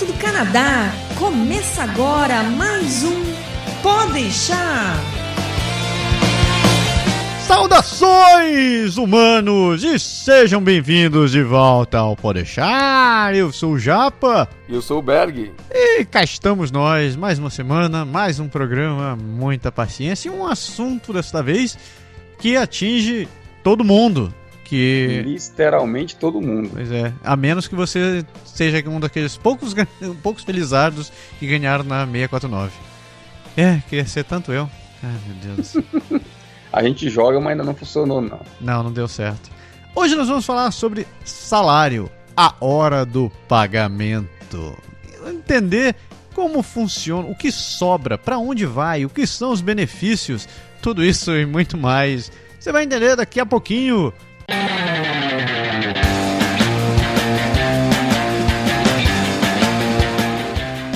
direto do Canadá. Começa agora mais um Pode Deixar. Saudações, humanos, e sejam bem-vindos de volta ao Pode Deixar. Eu sou o Japa. E eu sou o Berg. E cá estamos nós, mais uma semana, mais um programa, muita paciência e um assunto desta vez que atinge todo mundo. Literalmente todo mundo. Pois é, a menos que você seja um daqueles poucos felizardos que ganharam na 649. Queria ser tanto eu. Ai, meu Deus. A gente joga, mas ainda não funcionou, não. Não deu certo. Hoje nós vamos falar sobre salário, a hora do pagamento. Entender como funciona, o que sobra, para onde vai, o que são os benefícios, tudo isso e muito mais. Você vai entender daqui a pouquinho.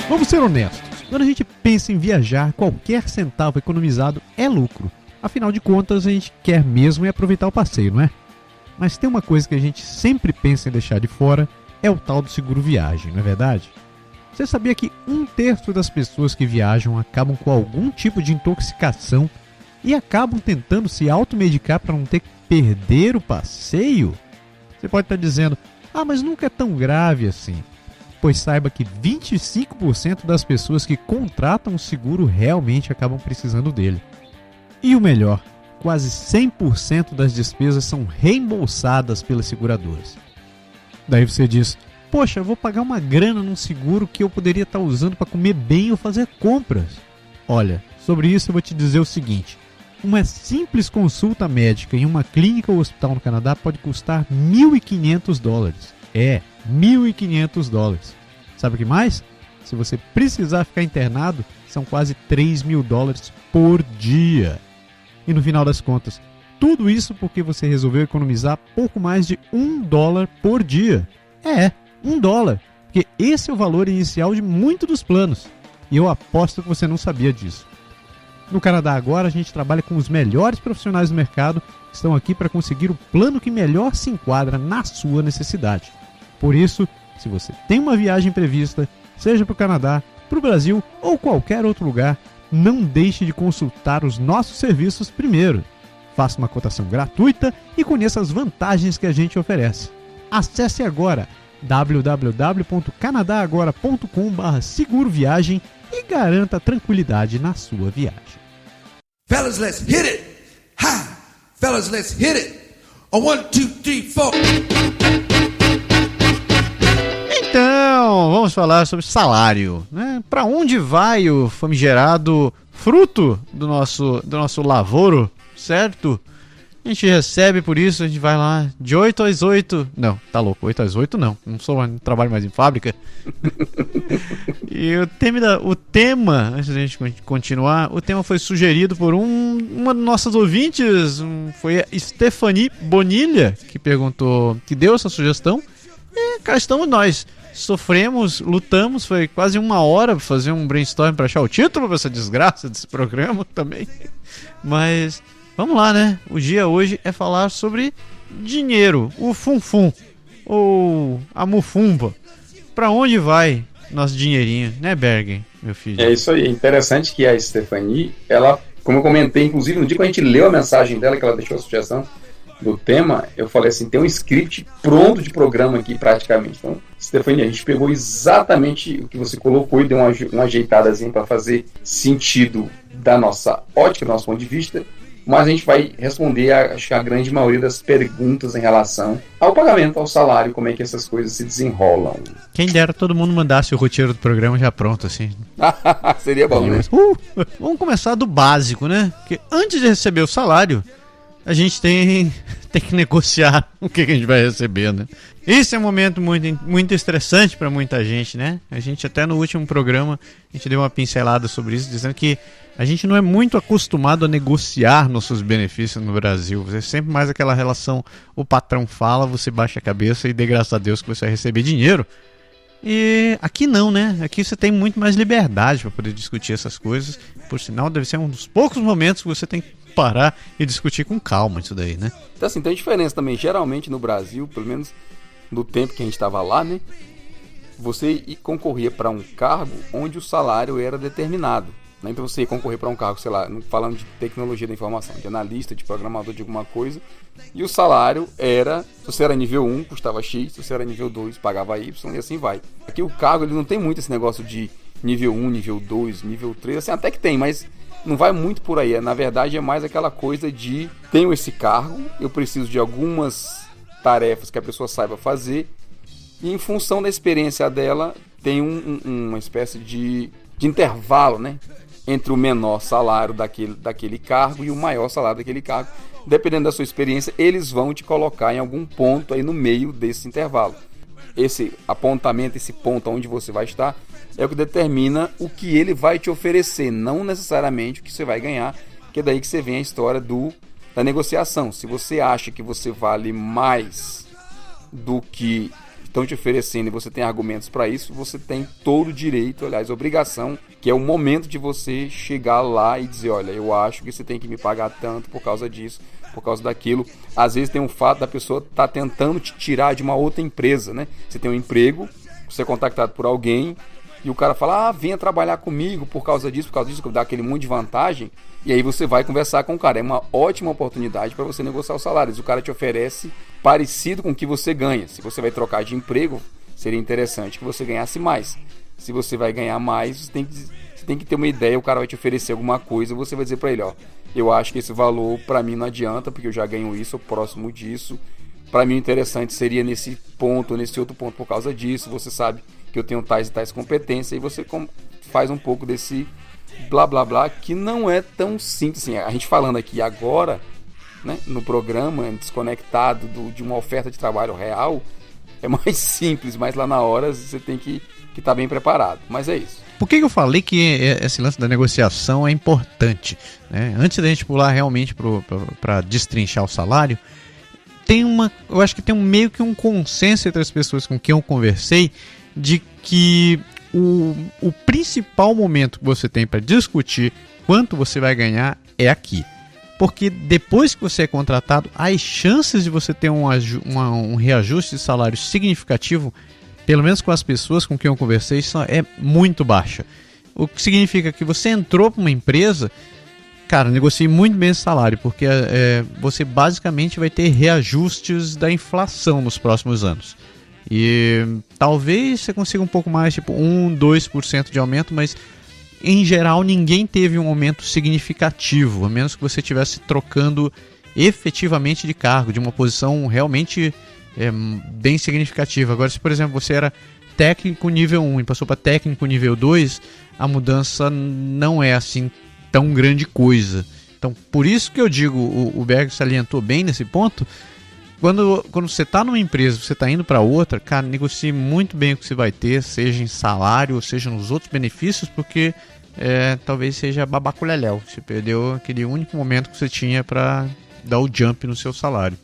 Vamos ser honestos. Quando a gente pensa em viajar, qualquer centavo economizado é lucro. Afinal de contas, a gente quer mesmo é aproveitar o passeio, não é? Mas tem uma coisa que a gente sempre pensa em deixar de fora, é o tal do seguro viagem, não é verdade? Você sabia que 1/3 das pessoas que viajam acabam com algum tipo de intoxicação e acabam tentando se automedicar para não ter que perder o passeio? Você pode estar dizendo, mas nunca é tão grave assim. Pois saiba que 25% das pessoas que contratam o seguro realmente acabam precisando dele. E o melhor, quase 100% das despesas são reembolsadas pelas seguradoras. Daí você diz, poxa, eu vou pagar uma grana num seguro que eu poderia estar usando para comer bem ou fazer compras. Olha, sobre isso eu vou te dizer o seguinte, uma simples consulta médica em uma clínica ou hospital no Canadá pode custar $1.500. $1.500. Sabe o que mais? Se você precisar ficar internado, são quase $3.000 por dia. E no final das contas, tudo isso porque você resolveu economizar pouco mais de $1 por dia. $1, porque esse é o valor inicial de muitos dos planos. E eu aposto que você não sabia disso. No Canadá agora, a gente trabalha com os melhores profissionais do mercado que estão aqui para conseguir o plano que melhor se enquadra na sua necessidade. Por isso, se você tem uma viagem prevista, seja para o Canadá, para o Brasil ou qualquer outro lugar, não deixe de consultar os nossos serviços primeiro. Faça uma cotação gratuita e conheça as vantagens que a gente oferece. Acesse agora www.canadagora.com/seguro-viagem e garanta tranquilidade na sua viagem. Fellas, let's hit it! Ha! Fellas, let's hit it! 1, 2, 3, 4. Então, vamos falar sobre salário, né? Para onde vai o famigerado fruto do nosso lavoro, certo? A gente recebe por isso, a gente vai lá de 8 às 8. Não, tá louco, 8 às 8 não trabalho mais em fábrica. E o tema, antes da gente continuar, o tema foi sugerido por uma de nossas ouvintes, foi a Stephanie Bonilha, que deu essa sugestão. E cá estamos nós. Sofremos, lutamos, foi quase 1 hora para fazer um brainstorm para achar o título para essa desgraça desse programa também. Mas vamos lá, né? O dia hoje é falar sobre dinheiro, o funfum, ou a mufumba. Para onde vai nosso dinheirinho, né, Bergen, meu filho? É isso aí, é interessante que a Stephanie, ela, como eu comentei, inclusive no dia que a gente leu a mensagem dela, que ela deixou a sugestão do tema, eu falei assim, tem um script pronto de programa aqui praticamente. Então, Stephanie, a gente pegou exatamente o que você colocou e deu uma ajeitadazinha para fazer sentido da nossa ótica, do nosso ponto de vista, mas a gente vai responder acho que a grande maioria das perguntas em relação ao pagamento, ao salário, como é que essas coisas se desenrolam. Quem dera todo mundo mandasse o roteiro do programa já pronto, assim. Seria bom, né? Vamos começar do básico, né? Porque antes de receber o salário, a gente tem que negociar o que a gente vai receber, né? Esse é um momento muito, muito estressante para muita gente, né? A gente até no último programa, a gente deu uma pincelada sobre isso, dizendo que a gente não é muito acostumado a negociar nossos benefícios no Brasil. Você sempre mais aquela relação, o patrão fala, você baixa a cabeça e dê graças a Deus que você vai receber dinheiro. E aqui não, né? Aqui você tem muito mais liberdade para poder discutir essas coisas. Por sinal, deve ser um dos poucos momentos que você tem que parar e discutir com calma isso daí, né? Então, assim, tem diferença também. Geralmente no Brasil, pelo menos no tempo que a gente estava lá, né? você concorria para um cargo onde o salário era determinado. Né? Então você ia concorrer para um cargo, sei lá, falando de tecnologia da informação, de analista, de programador de alguma coisa, e o salário era, se você era nível 1, custava X, se você era nível 2, pagava Y, e assim vai. Aqui o cargo, ele não tem muito esse negócio de nível 1, nível 2, nível 3, assim, até que tem, mas não vai muito por aí. Na verdade é mais aquela coisa de, tenho esse cargo, eu preciso de algumas tarefas que a pessoa saiba fazer, e em função da experiência dela, tem uma espécie de intervalo, né? Entre o menor salário daquele cargo e o maior salário daquele cargo. Dependendo da sua experiência, eles vão te colocar em algum ponto aí no meio desse intervalo. Esse apontamento, esse ponto onde você vai estar, é o que determina o que ele vai te oferecer, não necessariamente o que você vai ganhar, que é daí que você vem a história da negociação. Se você acha que você vale mais do que estão te oferecendo e você tem argumentos para isso, você tem todo o direito, aliás, obrigação, que é o momento de você chegar lá e dizer, olha, eu acho que você tem que me pagar tanto por causa disso, por causa daquilo. Às vezes tem um fato da pessoa estar tentando te tirar de uma outra empresa, né? Você tem um emprego, você é contactado por alguém e o cara fala, venha trabalhar comigo por causa disso, dá aquele monte de vantagem, e aí você vai conversar com o cara. É uma ótima oportunidade para você negociar os salários. O cara te oferece parecido com o que você ganha. Se você vai trocar de emprego, seria interessante que você ganhasse mais. Se você vai ganhar mais, você tem que ter uma ideia. O cara vai te oferecer alguma coisa, você vai dizer para ele, eu acho que esse valor para mim não adianta, porque eu já ganho isso, ou próximo disso. Para mim o interessante seria nesse ponto, nesse outro ponto por causa disso. Você sabe que eu tenho tais e tais competências, e você faz um pouco desse blá blá blá, que não é tão simples assim. A gente falando aqui agora, né, no programa, desconectado de uma oferta de trabalho real, é mais simples, mas lá na hora você tem que estar bem preparado. Mas é isso. Por que eu falei que esse lance da negociação é importante, né? Antes da gente pular realmente para destrinchar o salário, eu acho que tem meio que um consenso entre as pessoas com quem eu conversei de que o principal momento que você tem para discutir quanto você vai ganhar é aqui. Porque depois que você é contratado, as chances de você ter um reajuste de salário significativo, pelo menos com as pessoas com quem eu conversei, é muito baixa. O que significa que você entrou para uma empresa, cara, negocie muito bem esse salário, porque você basicamente vai ter reajustes da inflação nos próximos anos. E talvez você consiga um pouco mais, tipo 1-2% de aumento, mas em geral ninguém teve um aumento significativo, a menos que você estivesse trocando efetivamente de cargo, de uma posição realmente bem significativa. Agora, se por exemplo você era técnico nível 1 e passou para técnico nível 2, a mudança não é assim tão grande coisa. Então, por isso que eu digo, o Berg salientou bem nesse ponto. Quando você está numa empresa, você está indo para outra, cara, negocie muito bem o que você vai ter, seja em salário ou seja nos outros benefícios, porque talvez seja babaculelhéu. Você perdeu aquele único momento que você tinha para dar o jump no seu salário.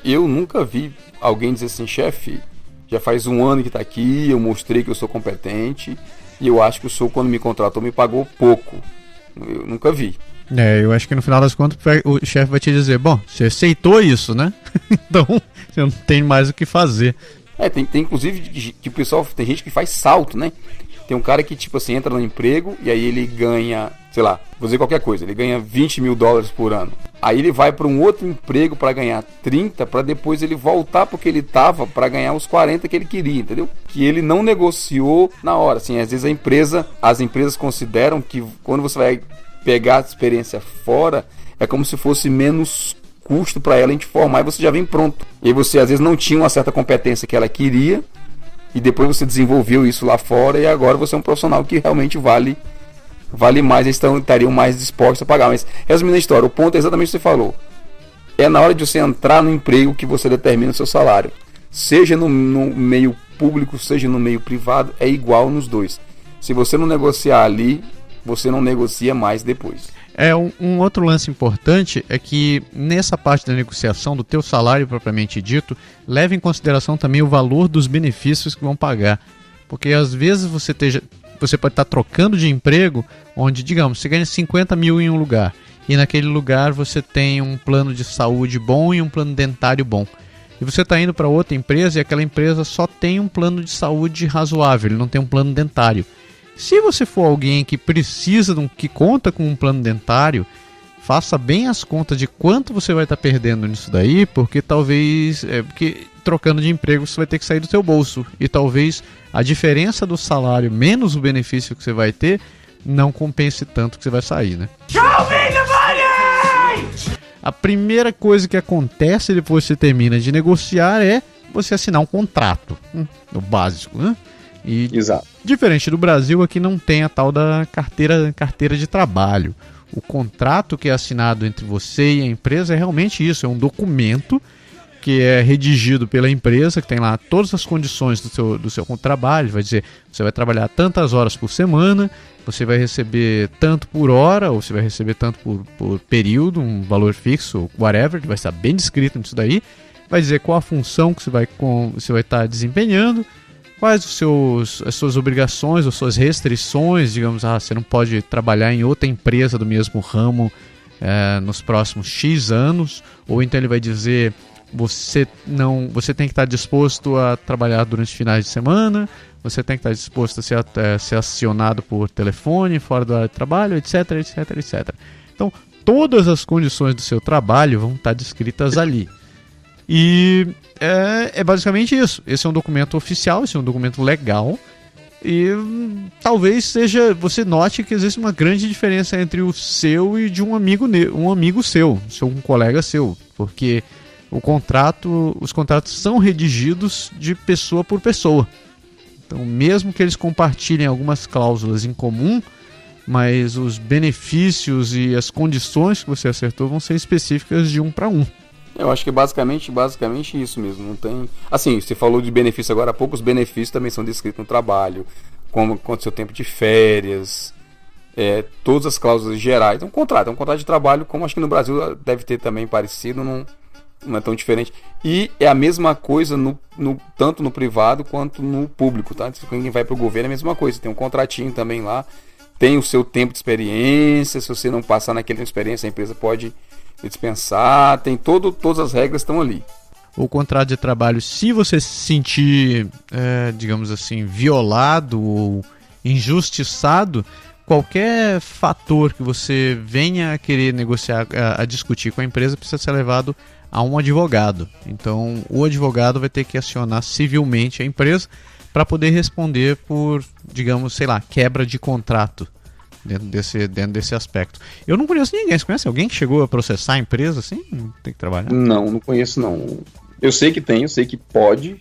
Eu nunca vi alguém dizer assim, chefe, já faz 1 ano que está aqui, eu mostrei que eu sou competente e eu acho que o senhor, quando me contratou, me pagou pouco. Eu nunca vi. Eu acho que no final das contas o chefe vai te dizer, bom, você aceitou isso, né? Então você não tem mais o que fazer. Tem inclusive que o pessoal, tem gente que faz salto, né? Tem um cara que tipo assim, entra no emprego e aí ele ganha, sei lá, vou dizer qualquer coisa, ele ganha $20 mil por ano. Aí ele vai para um outro emprego para ganhar 30, para depois ele voltar porque ele tava para ganhar os 40 que ele queria, entendeu? Que ele não negociou na hora. Assim, às vezes as empresas consideram que quando você vai pegar a experiência fora, é como se fosse menos custo para ela em te formar e você já vem pronto. E você às vezes não tinha uma certa competência que ela queria e depois você desenvolveu isso lá fora e agora você é um profissional que realmente vale mais, eles estariam mais dispostos a pagar. Mas resumindo a história, o ponto é exatamente o que você falou. É na hora de você entrar no emprego que você determina o seu salário. Seja no meio público, seja no meio privado, é igual nos dois. Se você não negociar ali, você não negocia mais depois. Um outro lance importante é que nessa parte da negociação do teu salário propriamente dito, leve em consideração também o valor dos benefícios que vão pagar. Porque às vezes você pode estar trocando de emprego onde, digamos, você ganha 50 mil em um lugar e naquele lugar você tem um plano de saúde bom e um plano dentário bom. e você está indo para outra empresa e aquela empresa só tem um plano de saúde razoável, ele não tem um plano dentário. Se você for alguém que precisa, que conta com um plano dentário, faça bem as contas de quanto você vai estar perdendo nisso daí, porque talvez, porque trocando de emprego você vai ter que sair do seu bolso, e talvez a diferença do salário menos o benefício que você vai ter não compense tanto que você vai sair, né? A primeira coisa que acontece depois que você termina de negociar é você assinar um contrato, o básico, né? E, exato. Diferente do Brasil, aqui não tem a tal da carteira de trabalho. O contrato que é assinado entre você e a empresa é realmente isso, é um documento que é redigido pela empresa, que tem lá todas as condições do seu trabalho, vai dizer, você vai trabalhar tantas horas por semana, você vai receber tanto por hora, ou você vai receber tanto por período, um valor fixo, whatever, que vai estar bem descrito nisso daí, vai dizer qual a função que você vai estar desempenhando, quais as suas obrigações ou suas restrições, digamos, você não pode trabalhar em outra empresa do mesmo ramo nos próximos X anos, ou então ele vai dizer, você tem que estar disposto a trabalhar durante finais de semana, você tem que estar disposto a ser acionado por telefone, fora do área de trabalho, etc, etc, etc. Então, todas as condições do seu trabalho vão estar descritas ali. E é basicamente isso. Esse é um documento oficial, esse é um documento legal. E talvez você note que existe uma grande diferença entre o seu e de um amigo seu, um colega seu. Porque os contratos são redigidos de pessoa por pessoa. Então, mesmo que eles compartilhem algumas cláusulas em comum, mas os benefícios e as condições que você acertou vão ser específicas de um para um. Eu acho que basicamente isso mesmo. Não tem. Assim, você falou de benefício agora há pouco, os benefícios também são descritos no trabalho, como quanto seu tempo de férias, todas as cláusulas gerais. É um contrato de trabalho, como acho que no Brasil deve ter também parecido, não é tão diferente. E é a mesma coisa tanto no privado quanto no público, tá? Se quem vai para o governo é a mesma coisa, tem um contratinho também lá, tem o seu tempo de experiência, se você não passar naquele tempo de experiência, a empresa pode dispensar, tem todas as regras estão ali. O contrato de trabalho, se você se sentir, digamos assim, violado ou injustiçado, qualquer fator que você venha a querer negociar, a discutir com a empresa, precisa ser levado a um advogado. Então, o advogado vai ter que acionar civilmente a empresa para poder responder por, digamos, quebra de contrato. Dentro desse aspecto. Eu não conheço ninguém. Você conhece alguém que chegou a processar a empresa assim? Tem que trabalhar? Não conheço não. Eu sei que tem, eu sei que pode,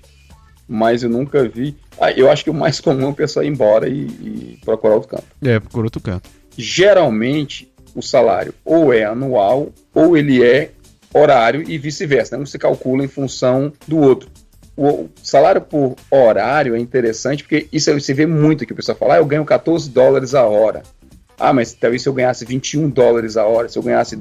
mas eu nunca vi. Eu acho que o mais comum é o pessoal ir embora e procurar outro canto. Procura outro canto. Geralmente, o salário ou é anual ou ele é horário e vice-versa. Não se calcula em função do outro. O salário por horário é interessante porque isso você vê muito que o pessoal fala, eu ganho $14 a hora. Mas talvez se eu ganhasse $21 a hora, se eu ganhasse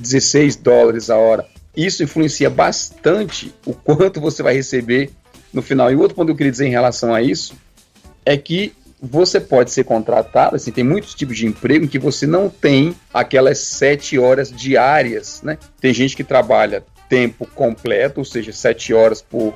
$16 a hora. Isso influencia bastante o quanto você vai receber no final. E o outro ponto que eu queria dizer em relação a isso é que você pode ser contratado, assim, tem muitos tipos de emprego em que você não tem aquelas 7 horas diárias, né? Tem gente que trabalha tempo completo, ou seja, 7 horas por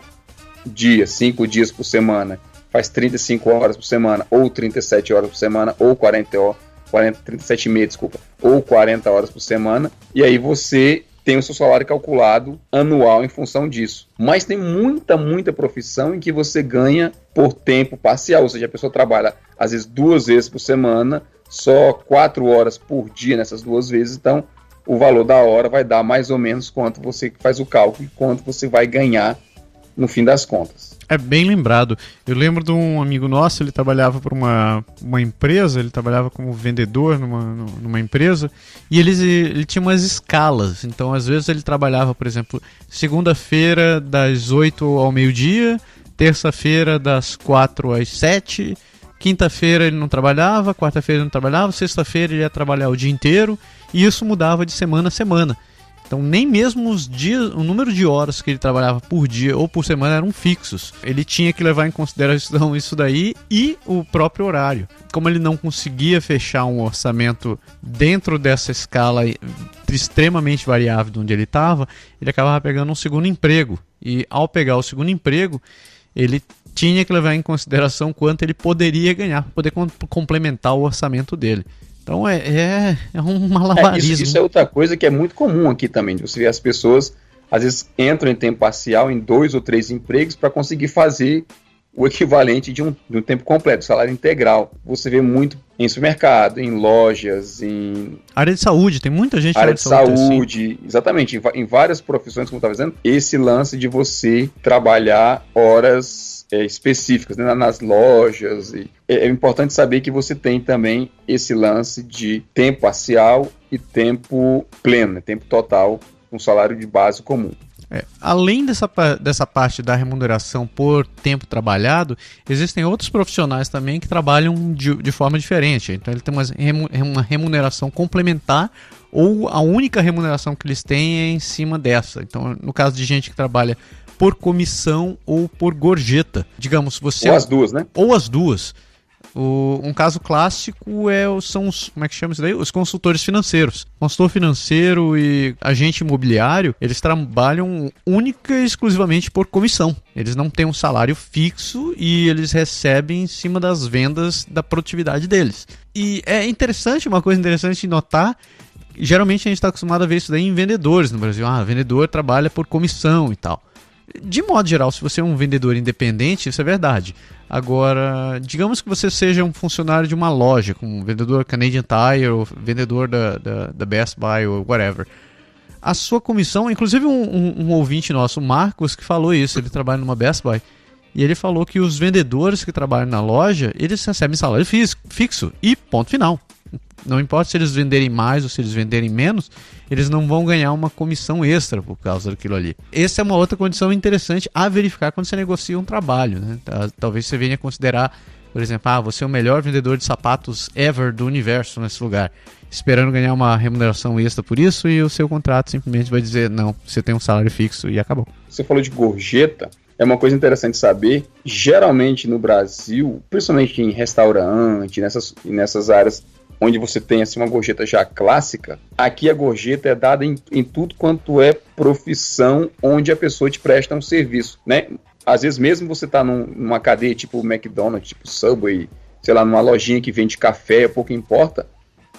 dia, 5 dias por semana, faz 35 horas por semana, ou 37 horas por semana, ou 37,5, desculpa, ou 40 horas por semana, e aí você tem o seu salário calculado anual em função disso. Mas tem muita profissão em que você ganha por tempo parcial, ou seja, a pessoa trabalha às vezes 2 vezes por semana, só 4 horas por dia nessas 2 vezes, então o valor da hora vai dar mais ou menos quanto você faz o cálculo e quanto você vai ganhar no fim das contas. É bem lembrado. Eu lembro de um amigo nosso, ele trabalhava para uma empresa, ele trabalhava como vendedor numa empresa, e ele tinha umas escalas. Então, às vezes, ele trabalhava, por exemplo, segunda-feira das 8 ao meio-dia, terça-feira das 4 às 7, quinta-feira ele não trabalhava, quarta-feira ele não trabalhava, sexta-feira ele ia trabalhar o dia inteiro, e isso mudava de semana a semana. Então nem mesmo os dias, o número de horas que ele trabalhava por dia ou por semana eram fixos. Ele tinha que levar em consideração isso daí e o próprio horário. Como ele não conseguia fechar um orçamento dentro dessa escala extremamente variável de onde ele estava, ele acabava pegando um segundo emprego. E ao pegar o segundo emprego, ele tinha que levar em consideração quanto ele poderia ganhar para poder complementar o orçamento dele. Então é um malabarismo. Isso é outra coisa que é muito comum aqui também. Você vê as pessoas, às vezes, entram em tempo parcial em 2 ou 3 empregos para conseguir fazer o equivalente de um tempo completo, salário integral. Você vê muito em supermercado, em lojas, em... área de saúde, tem muita gente área de saúde, assim. Exatamente, em várias profissões, como eu estava dizendo, esse lance de você trabalhar horas específicas, né, nas lojas. É importante saber que você tem também esse lance de tempo parcial e tempo pleno, né, tempo total, com salário de base comum. Além dessa parte da remuneração por tempo trabalhado, existem outros profissionais também que trabalham de forma diferente. Então ele tem uma remuneração complementar, ou a única remuneração que eles têm é em cima dessa. Então, no caso de gente que trabalha por comissão ou por gorjeta, digamos, você... Ou as duas, né? Ou as duas. Um caso clássico são os, como é que chama isso daí? Os consultores financeiros. Consultor financeiro e agente imobiliário, eles trabalham única e exclusivamente por comissão. Eles não têm um salário fixo e eles recebem em cima das vendas da produtividade deles. E é interessante, uma coisa interessante de notar, geralmente a gente está acostumado a ver isso daí em vendedores no Brasil. Vendedor trabalha por comissão e tal. De modo geral, se você é um vendedor independente, isso é verdade. Agora, digamos que você seja um funcionário de uma loja, como um vendedor Canadian Tire, ou vendedor da Best Buy, ou whatever. A sua comissão, inclusive um ouvinte nosso, o Marcos, que falou isso, ele trabalha numa Best Buy, e ele falou que os vendedores que trabalham na loja, eles recebem salário fixo, e ponto final. Não importa se eles venderem mais ou se eles venderem menos, eles não vão ganhar uma comissão extra por causa daquilo ali. Essa é uma outra condição interessante a verificar quando você negocia um trabalho, né? Talvez você venha considerar, por exemplo, você é o melhor vendedor de sapatos ever do universo nesse lugar, esperando ganhar uma remuneração extra por isso, e o seu contrato simplesmente vai dizer, não, você tem um salário fixo e acabou. Você falou de gorjeta, é uma coisa interessante saber, geralmente no Brasil, principalmente em restaurante, nessas áreas onde você tem assim, uma gorjeta já clássica, aqui a gorjeta é dada em tudo quanto é profissão onde a pessoa te presta um serviço, né? Às vezes mesmo você está numa cadeia tipo McDonald's, tipo Subway, sei lá, numa lojinha que vende café, pouco importa,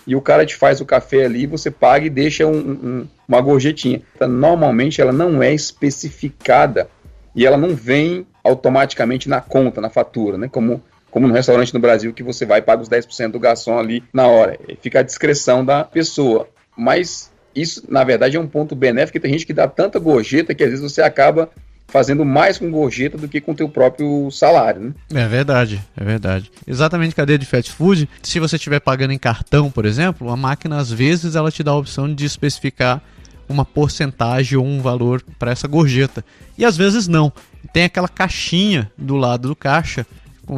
e o cara te faz o café ali, você paga e deixa uma gorjetinha. Então, normalmente ela não é especificada e ela não vem automaticamente na conta, na fatura, né? Como no restaurante no Brasil, que você vai e paga os 10% do garçom ali na hora. Fica à discrição da pessoa. Mas isso, na verdade, é um ponto benéfico, que tem gente que dá tanta gorjeta que às vezes você acaba fazendo mais com gorjeta do que com o teu próprio salário, né? É verdade. Exatamente, cadeia de fast food, se você estiver pagando em cartão, por exemplo, a máquina, às vezes, ela te dá a opção de especificar uma porcentagem ou um valor para essa gorjeta. E às vezes não. Tem aquela caixinha do lado do caixa,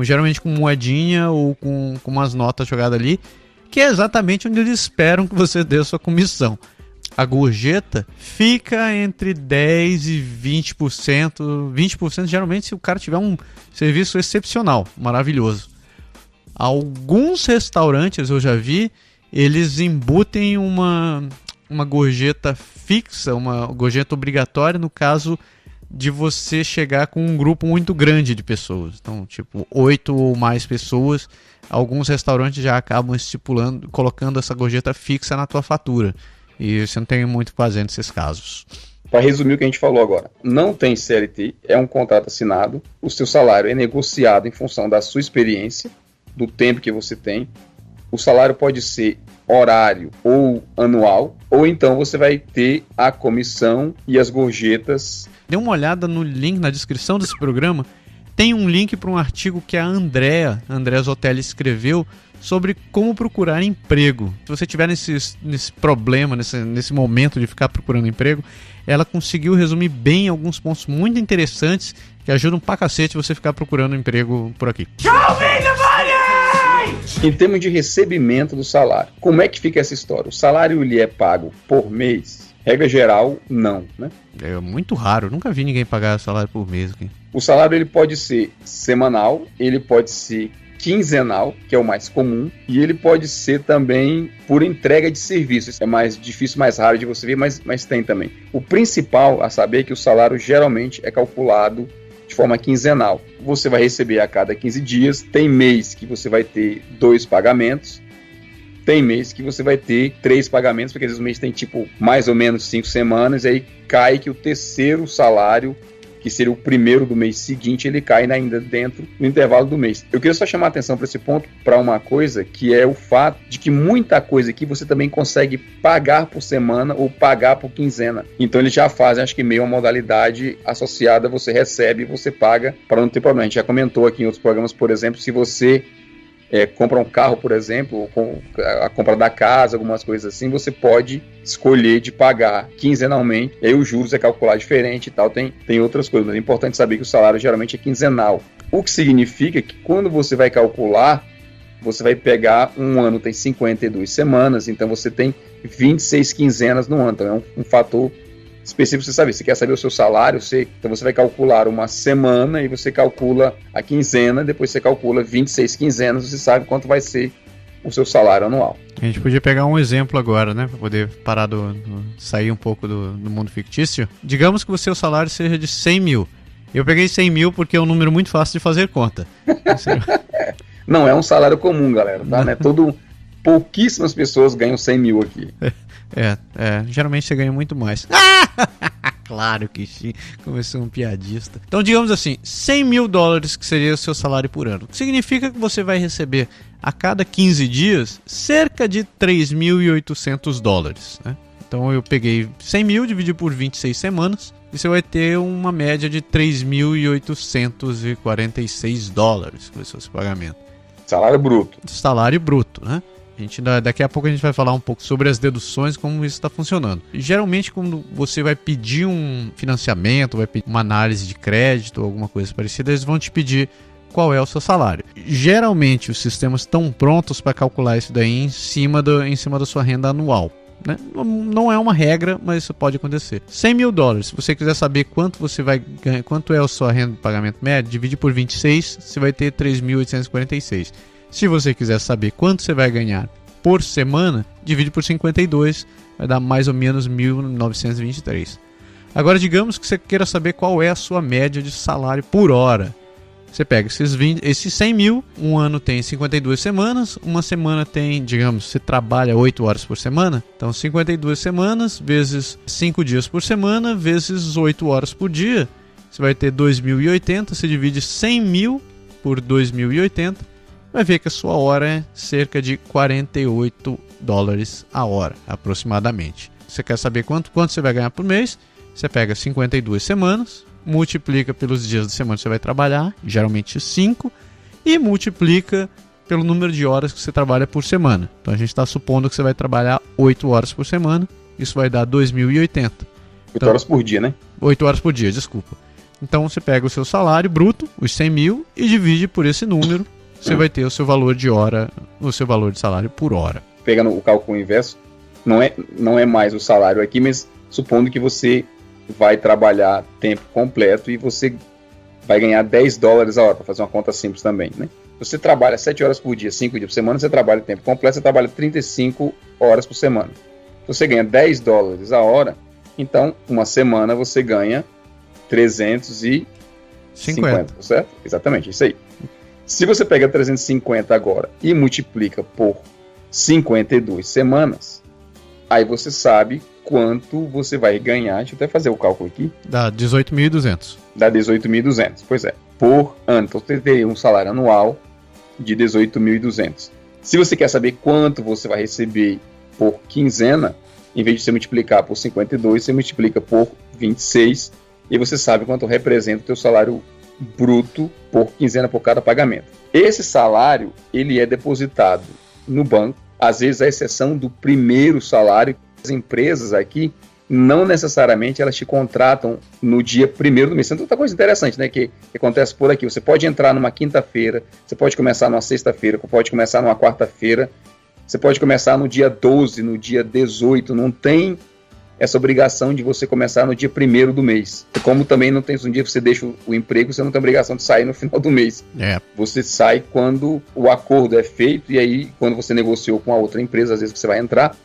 geralmente com moedinha ou com umas notas jogadas ali, que é exatamente onde eles esperam que você dê a sua comissão. A gorjeta fica entre 10% e 20%. 20% geralmente se o cara tiver um serviço excepcional, maravilhoso. Alguns restaurantes eu já vi, eles embutem uma gorjeta fixa, uma gorjeta obrigatória no caso de você chegar com um grupo muito grande de pessoas. Então, tipo, 8 ou mais pessoas. Alguns restaurantes já acabam estipulando, colocando essa gorjeta fixa na tua fatura. E você não tem muito o que fazer nesses casos. Para resumir o que a gente falou agora, não tem CLT, é um contrato assinado, o seu salário é negociado em função da sua experiência, do tempo que você tem. O salário pode ser horário ou anual, ou então você vai ter a comissão e as gorjetas. Dê uma olhada no link na descrição desse programa, tem um link para um artigo que a Andrea Zotelli escreveu sobre como procurar emprego. Se você estiver nesse problema, nesse momento de ficar procurando emprego, ela conseguiu resumir bem alguns pontos muito interessantes que ajudam pra cacete você ficar procurando emprego por aqui. Show me the money! Em termos de recebimento do salário, como é que fica essa história? O salário ele é pago por mês? Regra geral, não, né? É muito raro, nunca vi ninguém pagar salário por mês aqui. O salário ele pode ser semanal, ele pode ser quinzenal, que é o mais comum, e ele pode ser também por entrega de serviços. É mais difícil, mais raro de você ver, mas tem também. O principal a saber é que o salário geralmente é calculado de forma quinzenal. Você vai receber a cada 15 dias, tem mês que você vai ter 2 pagamentos, tem mês que você vai ter 3 pagamentos, porque às vezes o mês tem tipo mais ou menos 5 semanas, e aí cai que o terceiro salário, que seria o primeiro do mês seguinte, ele cai ainda dentro do intervalo do mês. Eu queria só chamar a atenção para esse ponto, para uma coisa, que é o fato de que muita coisa aqui você também consegue pagar por semana ou pagar por quinzena. Então eles já fazem, acho que meio uma modalidade associada, você recebe e você paga para não ter problema. A gente já comentou aqui em outros programas, por exemplo, se você compra um carro, por exemplo, ou a compra da casa, algumas coisas assim, você pode escolher de pagar quinzenalmente, e aí os juros é calculado diferente e tal, tem outras coisas, mas é importante saber que o salário geralmente é quinzenal, o que significa que quando você vai calcular, você vai pegar um ano, tem 52 semanas, então você tem 26 quinzenas no ano, então é um fator específico para você saber. Você quer saber o seu salário, então você vai calcular uma semana e você calcula a quinzena, depois você calcula 26 quinzenas, você sabe quanto vai ser o seu salário anual. A gente podia pegar um exemplo agora, né, para poder parar sair um pouco do mundo fictício. Digamos que o seu salário seja de 100 mil. Eu peguei 100 mil porque é um número muito fácil de fazer conta. Não é um salário comum, galera, tá? Né? Pouquíssimas pessoas ganham 100 mil aqui. Geralmente você ganha muito mais. Claro que sim, começou um piadista. Então digamos assim, 100 mil dólares que seria o seu salário por ano. Significa que você vai receber a cada 15 dias cerca de 3.800 dólares, né? Então eu peguei 100 mil, dividi por 26 semanas e você vai ter uma média de 3.846 dólares com esse pagamento. Salário bruto. Salário bruto, né? Daqui a pouco a gente vai falar um pouco sobre as deduções, como isso está funcionando. Geralmente, quando você vai pedir um financiamento, vai pedir uma análise de crédito ou alguma coisa parecida, eles vão te pedir qual é o seu salário. Geralmente, os sistemas estão prontos para calcular isso daí em cima da sua renda anual, né? Não é uma regra, mas isso pode acontecer. 100 mil dólares, se você quiser saber quanto você vai ganhar, quanto é a sua renda de pagamento médio, divide por 26, você vai ter 3.846. Se você quiser saber quanto você vai ganhar por semana, divide por 52, vai dar mais ou menos 1.923. Agora, digamos que você queira saber qual é a sua média de salário por hora. Você pega esses 100 mil, um ano tem 52 semanas, uma semana tem, digamos, você trabalha 8 horas por semana, então 52 semanas vezes 5 dias por semana, vezes 8 horas por dia, você vai ter 2.080, você divide 100 mil por 2.080, vai ver que a sua hora é cerca de 48 dólares a hora, aproximadamente. Você quer saber quanto você vai ganhar por mês? Você pega 52 semanas, multiplica pelos dias da semana que você vai trabalhar, geralmente 5, e multiplica pelo número de horas que você trabalha por semana. Então a gente está supondo que você vai trabalhar 8 horas por semana, isso vai dar 2.080. 8 horas por dia, né? 8 horas por dia, desculpa. Então você pega o seu salário bruto, os 100 mil, e divide por esse número, você vai ter o seu valor de hora, o seu valor de salário por hora. Pegando o cálculo inverso, não é mais o salário aqui, mas supondo que você vai trabalhar tempo completo e você vai ganhar 10 dólares a hora, para fazer uma conta simples também, né? Você trabalha 7 horas por dia, 5 dias por semana, você trabalha tempo completo, você trabalha 35 horas por semana. Você ganha 10 dólares a hora, então uma semana você ganha 350, certo? Exatamente, isso aí. Se você pega 350 agora e multiplica por 52 semanas, aí você sabe quanto você vai ganhar. Deixa eu até fazer o cálculo aqui. Dá 18.200. Dá 18.200, pois é, por ano. Então você teria um salário anual de 18.200. Se você quer saber quanto você vai receber por quinzena, em vez de você multiplicar por 52, você multiplica por 26 e você sabe quanto representa o teu salário bruto por quinzena por cada pagamento. Esse salário, ele é depositado no banco, às vezes à exceção do primeiro salário. As empresas aqui, não necessariamente elas te contratam no dia 1º do mês. Então, outra coisa interessante, né, que acontece por aqui. Você pode entrar numa quinta-feira, você pode começar numa sexta-feira, pode começar numa quarta-feira, você pode começar no dia 12, no dia 18, não tem essa obrigação de você começar no dia 1º do mês. Como também não tem um dia que você deixa o emprego, você não tem obrigação de sair no final do mês. Você sai quando o acordo é feito, e aí quando você negociou com a outra empresa, às vezes você vai entrar,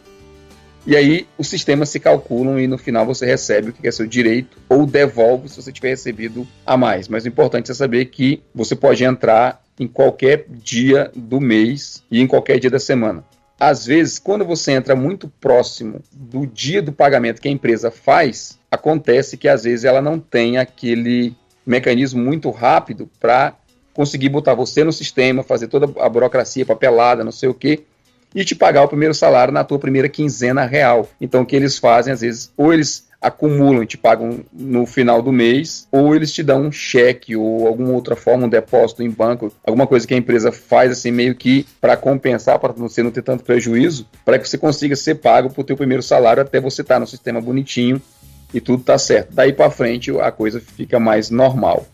e aí os sistemas se calculam e no final você recebe o que é seu direito ou devolve se você tiver recebido a mais. Mas o importante é saber que você pode entrar em qualquer dia do mês e em qualquer dia da semana. Às vezes, quando você entra muito próximo do dia do pagamento que a empresa faz, acontece que às vezes ela não tem aquele mecanismo muito rápido para conseguir botar você no sistema, fazer toda a burocracia, papelada, não sei o quê, e te pagar o primeiro salário na tua primeira quinzena real. Então o que eles fazem, às vezes, ou eles acumulam e te pagam no final do mês, ou eles te dão um cheque ou alguma outra forma, um depósito em banco, alguma coisa que a empresa faz assim meio que para compensar, para você não ter tanto prejuízo, para que você consiga ser pago por teu primeiro salário até você estar no sistema bonitinho e tudo tá certo. Daí para frente a coisa fica mais normal.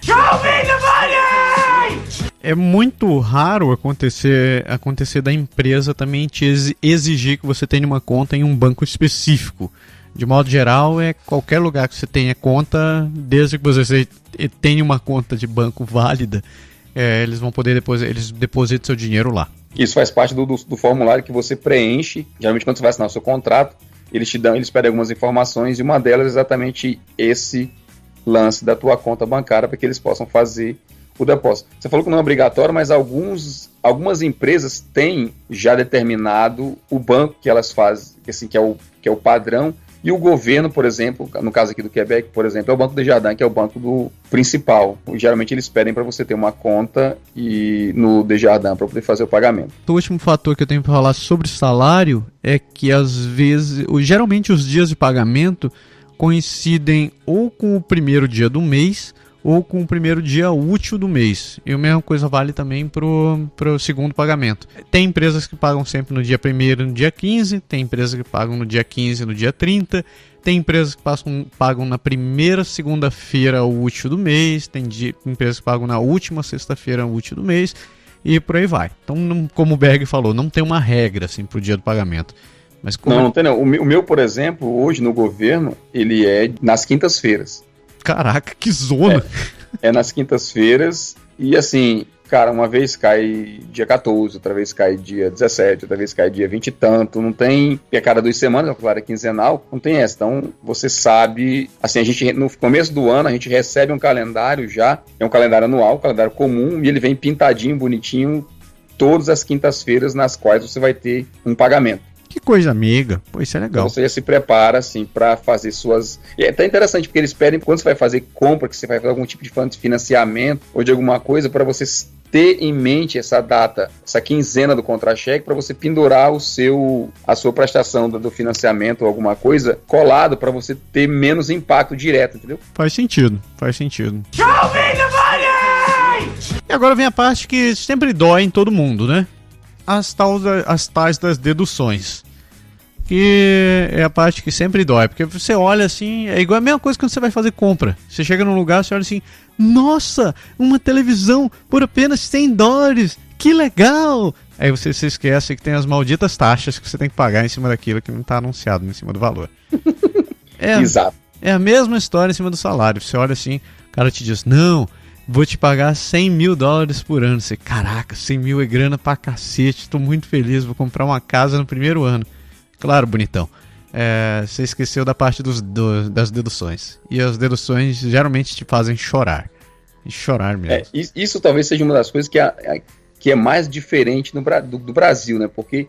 Show me the money! É muito raro acontecer da empresa também te exigir que você tenha uma conta em um banco específico. De modo geral, é qualquer lugar que você tenha conta, desde que você tenha uma conta de banco válida, eles vão poder eles depositam seu dinheiro lá. Isso faz parte do formulário que você preenche. Geralmente quando você vai assinar o seu contrato, eles pedem algumas informações, e uma delas é exatamente esse lance da tua conta bancária, para que eles possam fazer o depósito. Você falou que não é obrigatório, mas algumas empresas têm já determinado o banco que elas fazem, assim, que é o padrão, e o governo, por exemplo, no caso aqui do Quebec, por exemplo, é o Banco Desjardins, que é o banco do principal. Geralmente eles pedem para você ter uma conta no Desjardins para poder fazer o pagamento. O último fator que eu tenho para falar sobre salário é que às vezes, geralmente os dias de pagamento coincidem ou com o primeiro dia do mês ou com o primeiro dia útil do mês. E a mesma coisa vale também para o segundo pagamento. Tem empresas que pagam sempre no dia 1º e no dia 15, tem empresas que pagam no dia 15 e no dia 30, tem empresas que pagam na primeira segunda-feira útil do mês, tem empresas que pagam na última sexta-feira útil do mês, e por aí vai. Então, como o Berg falou, não tem uma regra assim, para o dia do pagamento. Mas não tem não. O meu, por exemplo, hoje no governo, ele é nas quintas-feiras. Caraca, que zona! É nas quintas-feiras, e assim, cara, uma vez cai dia 14, outra vez cai dia 17, outra vez cai dia 20 e tanto, não tem, é cada 2 semanas, claro, é quinzenal, não tem essa. Então, você sabe, assim, no começo do ano, a gente recebe um calendário já, é um calendário anual, um calendário comum, e ele vem pintadinho, bonitinho, todas as quintas-feiras nas quais você vai ter um pagamento. Que coisa amiga, pô, isso é legal. Então você já se prepara, assim, para fazer suas... E é até interessante, porque eles pedem, quando você vai fazer compra, que você vai fazer algum tipo de financiamento ou de alguma coisa, para você ter em mente essa data, essa quinzena do contra-cheque, para você pendurar a sua prestação do financiamento ou alguma coisa colado, para você ter menos impacto direto, entendeu? Faz sentido. Show me the money! E agora vem a parte que sempre dói em todo mundo, né? As tais das deduções, que é a parte que sempre dói, porque você olha assim, é igual a mesma coisa quando você vai fazer compra. Você chega num lugar, você olha assim, nossa, uma televisão por apenas $100, que legal! Aí você se esquece que tem as malditas taxas que você tem que pagar em cima daquilo que não está anunciado em cima do valor. Exato. É a mesma história em cima do salário. Você olha assim, o cara te diz, não, vou te pagar $100 mil por ano. Você, caraca, 100 mil é grana pra cacete, tô muito feliz, vou comprar uma casa no primeiro ano. Claro, bonitão. Você esqueceu da parte das deduções. E as deduções geralmente te fazem chorar. E chorar mesmo. Isso talvez seja uma das coisas que é mais diferente do Brasil, né? Porque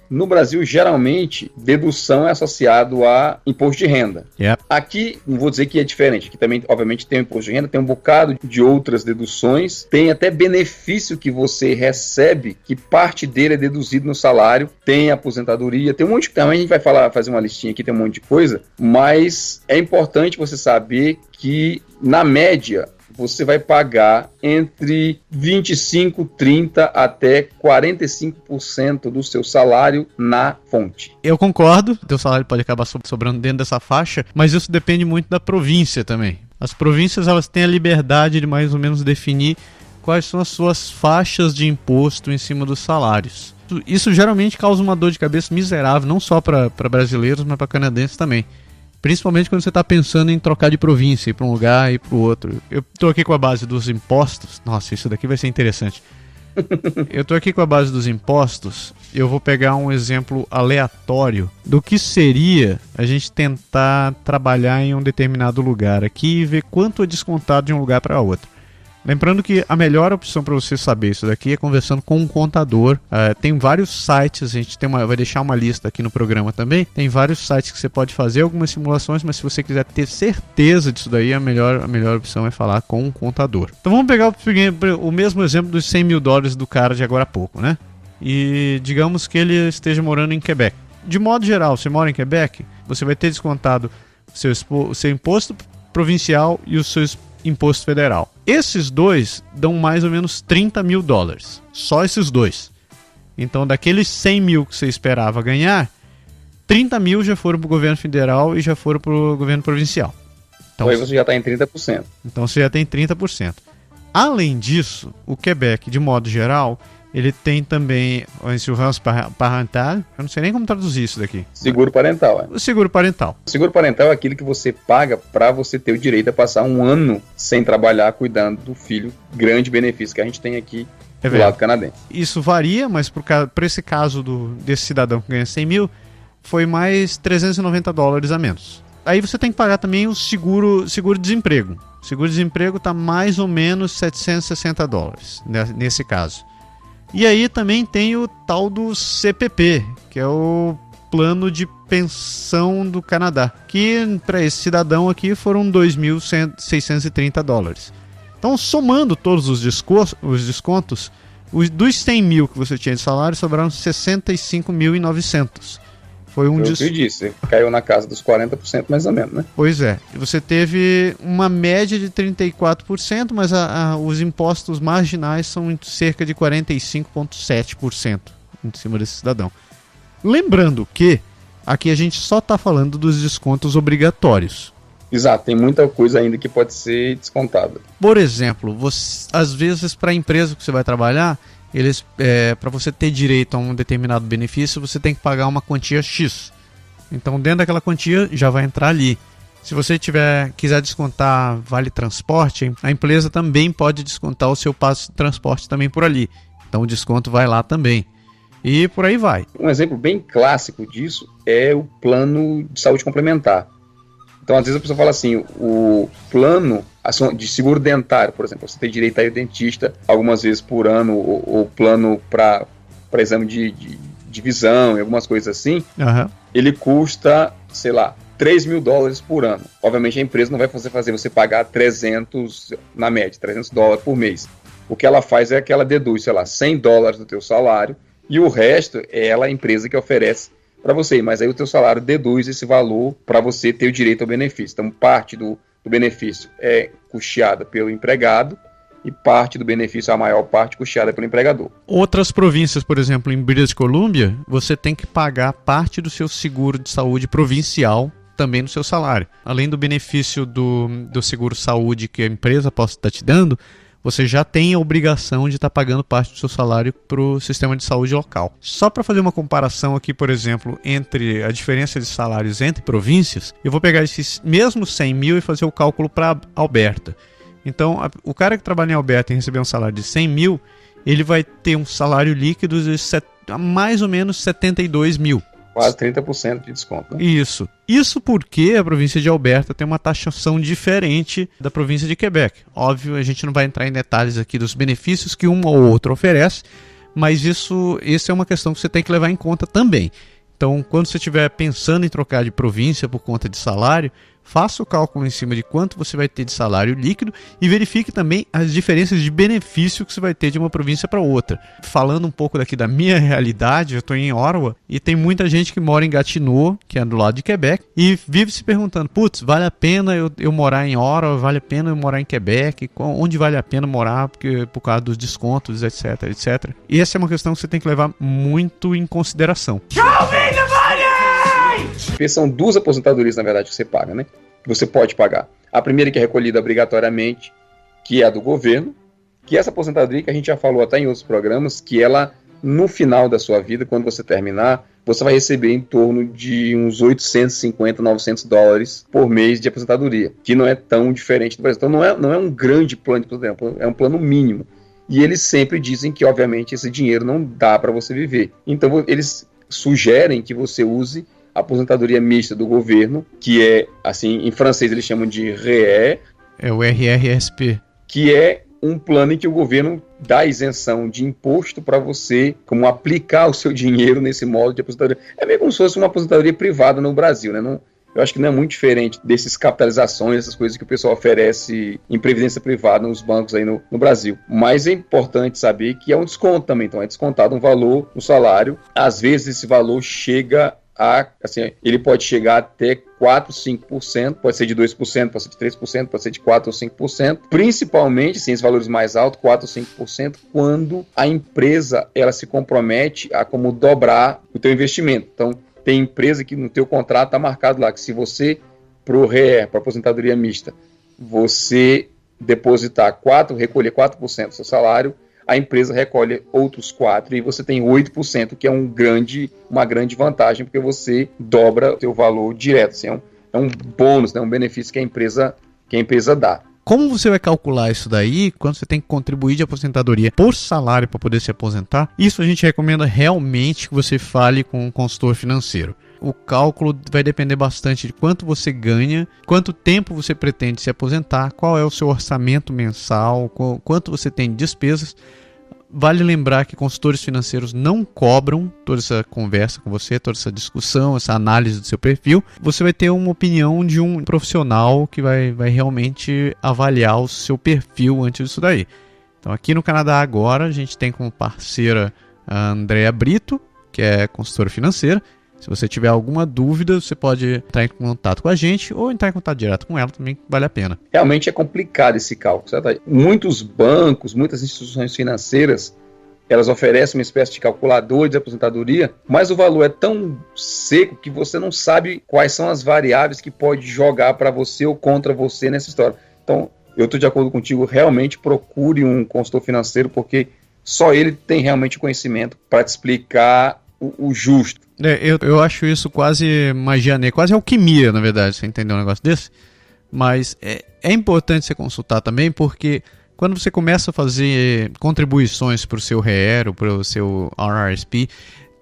no Brasil, geralmente, dedução é associado a imposto de renda. Yep. Aqui, não vou dizer que é diferente. Aqui também, obviamente, tem o imposto de renda, tem um bocado de outras deduções. Tem até benefício que você recebe, que parte dele é deduzido no salário. Tem aposentadoria, tem um monte de... Também a gente vai fazer uma listinha aqui, tem um monte de coisa. Mas é importante você saber que, na média, você vai pagar entre 25%, 30% até 45% do seu salário na fonte. Eu concordo, teu salário pode acabar sobrando dentro dessa faixa, mas isso depende muito da província também. As províncias, elas têm a liberdade de mais ou menos definir quais são as suas faixas de imposto em cima dos salários. Isso geralmente causa uma dor de cabeça miserável, não só para brasileiros, mas para canadenses também. Principalmente quando você está pensando em trocar de província, ir para um lugar e para o outro. Eu estou aqui com a base dos impostos. Nossa, isso daqui vai ser interessante. Eu estou aqui com a base dos impostos. Eu vou pegar um exemplo aleatório do que seria a gente tentar trabalhar em um determinado lugar aqui e ver quanto é descontado de um lugar para outro. Lembrando que a melhor opção para você saber isso daqui é conversando com um contador. Tem vários sites, a gente vai deixar uma lista aqui no programa também. Tem vários sites que você pode fazer algumas simulações, mas se você quiser ter certeza disso daí, a melhor opção é falar com um contador. Então vamos pegar o mesmo exemplo dos $100 mil do cara de agora a pouco, né? E digamos que ele esteja morando em Quebec. De modo geral, você mora em Quebec, você vai ter descontado o seu imposto provincial e o seu imposto federal. Esses dois dão mais ou menos $30 mil. Só esses dois. Então, daqueles 100 mil que você esperava ganhar, 30 mil já foram para o governo federal e já foram para o governo provincial. Então, aí você já está em 30%. Então você já tem 30%. Além disso, o Quebec, de modo geral, ele tem também o assurance parental. Eu não sei nem como traduzir isso daqui. Seguro parental. O seguro parental. O seguro parental é aquilo que você paga para você ter o direito a passar um ano sem trabalhar cuidando do filho. Grande benefício que a gente tem aqui do lado canadense. Isso varia, mas por esse caso desse cidadão que ganha 100 mil, foi mais $390 a menos. Aí você tem que pagar também o seguro-desemprego. O seguro-desemprego está mais ou menos $760 nesse caso. E aí também tem o tal do CPP, que é o Plano de Pensão do Canadá, que para esse cidadão aqui foram $2.630. Então, somando todos os descontos, dos 100 mil que você tinha de salário, sobraram 65.900. Foi um eu disse, caiu na casa dos 40% mais ou menos, né? Pois é, você teve uma média de 34%, mas os impostos marginais são cerca de 45,7% em cima desse cidadão. Lembrando que aqui a gente só está falando dos descontos obrigatórios. Exato, tem muita coisa ainda que pode ser descontada. Por exemplo, às vezes para a empresa que você vai trabalhar, para você ter direito a um determinado benefício, você tem que pagar uma quantia X. Então, dentro daquela quantia, já vai entrar ali. Se você quiser descontar vale transporte, a empresa também pode descontar o seu passe de transporte também por ali. Então, o desconto vai lá também. E por aí vai. Um exemplo bem clássico disso é o plano de saúde complementar. Então, às vezes a pessoa fala assim, o plano de seguro dentário, por exemplo, você tem direito a ir ao dentista algumas vezes por ano, ou plano para exame de visão e algumas coisas assim, ele custa, sei lá, $3 mil por ano. Obviamente a empresa não vai fazer você pagar 300, na média, $300 por mês. O que ela faz é que ela deduz, sei lá, $100 do teu salário, e o resto é ela, a empresa que oferece para você, mas aí o teu salário deduz esse valor para você ter o direito ao benefício. Então, parte do benefício é custeada pelo empregado e parte do benefício, a maior parte, custeada pelo empregador. Outras províncias, por exemplo, em British Columbia, você tem que pagar parte do seu seguro de saúde provincial também no seu salário. Além do benefício do seguro saúde que a empresa possa estar te dando, você já tem a obrigação de estar pagando parte do seu salário para o sistema de saúde local. Só para fazer uma comparação aqui, por exemplo, entre a diferença de salários entre províncias, eu vou pegar esses mesmos 100 mil e fazer o cálculo para Alberta. Então, o cara que trabalha em Alberta e receber um salário de 100 mil, ele vai ter um salário líquido de mais ou menos 72 mil. Quase 30% de desconto. Né? Isso porque a província de Alberta tem uma taxação diferente da província de Quebec. Óbvio, a gente não vai entrar em detalhes aqui dos benefícios que uma ou outra oferece, mas isso é uma questão que você tem que levar em conta também. Então, quando você estiver pensando em trocar de província por conta de salário, faça o cálculo em cima de quanto você vai ter de salário líquido e verifique também as diferenças de benefício que você vai ter de uma província para outra. Falando um pouco daqui da minha realidade, eu estou em Ottawa e tem muita gente que mora em Gatineau, que é do lado de Quebec, e vive se perguntando, putz, vale a pena eu morar em Ottawa, vale a pena eu morar em Quebec, onde vale a pena morar por causa dos descontos, etc, etc. E essa é uma questão que você tem que levar muito em consideração. Porque são duas aposentadorias, na verdade, que você paga, né? Que você pode pagar. A primeira que é recolhida obrigatoriamente, que é a do governo, que é essa aposentadoria que a gente já falou até em outros programas, que ela no final da sua vida, quando você terminar, você vai receber em torno de uns 850, 900 dólares por mês de aposentadoria, que não é tão diferente do Brasil. Então não é um grande plano de aposentadoria, é um plano mínimo. E eles sempre dizem que, obviamente, esse dinheiro não dá para você viver. Então eles sugerem que você use a aposentadoria mista do governo, que é, assim, em francês eles chamam de REER. É o RRSP. Que é um plano em que o governo dá isenção de imposto para você, como aplicar o seu dinheiro nesse modo de aposentadoria. É meio como se fosse uma aposentadoria privada no Brasil, né? Eu acho que não é muito diferente desses capitalizações, essas coisas que o pessoal oferece em previdência privada nos bancos aí no Brasil. Mas é importante saber que é um desconto também, então é descontado um valor no salário. Às vezes esse valor chega assim, ele pode chegar até 4, 5%, pode ser de 2%, pode ser de 3%, pode ser de 4 ou 5%, principalmente, sim, esses valores mais altos, 4 ou 5%, quando a empresa ela se compromete a como dobrar o teu investimento. Então, tem empresa que no teu contrato está marcado lá que se você, pro REER, para aposentadoria mista, você depositar recolher 4% do seu salário, a empresa recolhe outros 4% e você tem 8%, que é uma grande vantagem, porque você dobra o seu valor direto. Assim, é um bônus, né, um benefício que a empresa dá. Como você vai calcular isso daí, quando você tem que contribuir de aposentadoria por salário para poder se aposentar? Isso a gente recomenda realmente que você fale com um consultor financeiro. O cálculo vai depender bastante de quanto você ganha, quanto tempo você pretende se aposentar, qual é o seu orçamento mensal, quanto você tem de despesas. Vale lembrar que consultores financeiros não cobram toda essa conversa com você, toda essa discussão, essa análise do seu perfil. Você vai ter uma opinião de um profissional que vai realmente avaliar o seu perfil antes disso daí. Então aqui no Canadá agora a gente tem como parceira a Andrea Brito, que é consultora financeira. Se você tiver alguma dúvida, você pode entrar em contato com a gente ou entrar em contato direto com ela, também vale a pena. Realmente é complicado esse cálculo, certo? Muitos bancos, muitas instituições financeiras, elas oferecem uma espécie de calculador de aposentadoria, mas o valor é tão seco que você não sabe quais são as variáveis que pode jogar para você ou contra você nessa história. Então, eu estou de acordo contigo, realmente procure um consultor financeiro, porque só ele tem realmente conhecimento para te explicar o justo. Eu acho isso quase magia negra, quase alquimia, na verdade, você entendeu um negócio desse? Mas é importante você consultar também, porque quando você começa a fazer contribuições para o seu REER ou para o seu RRSP,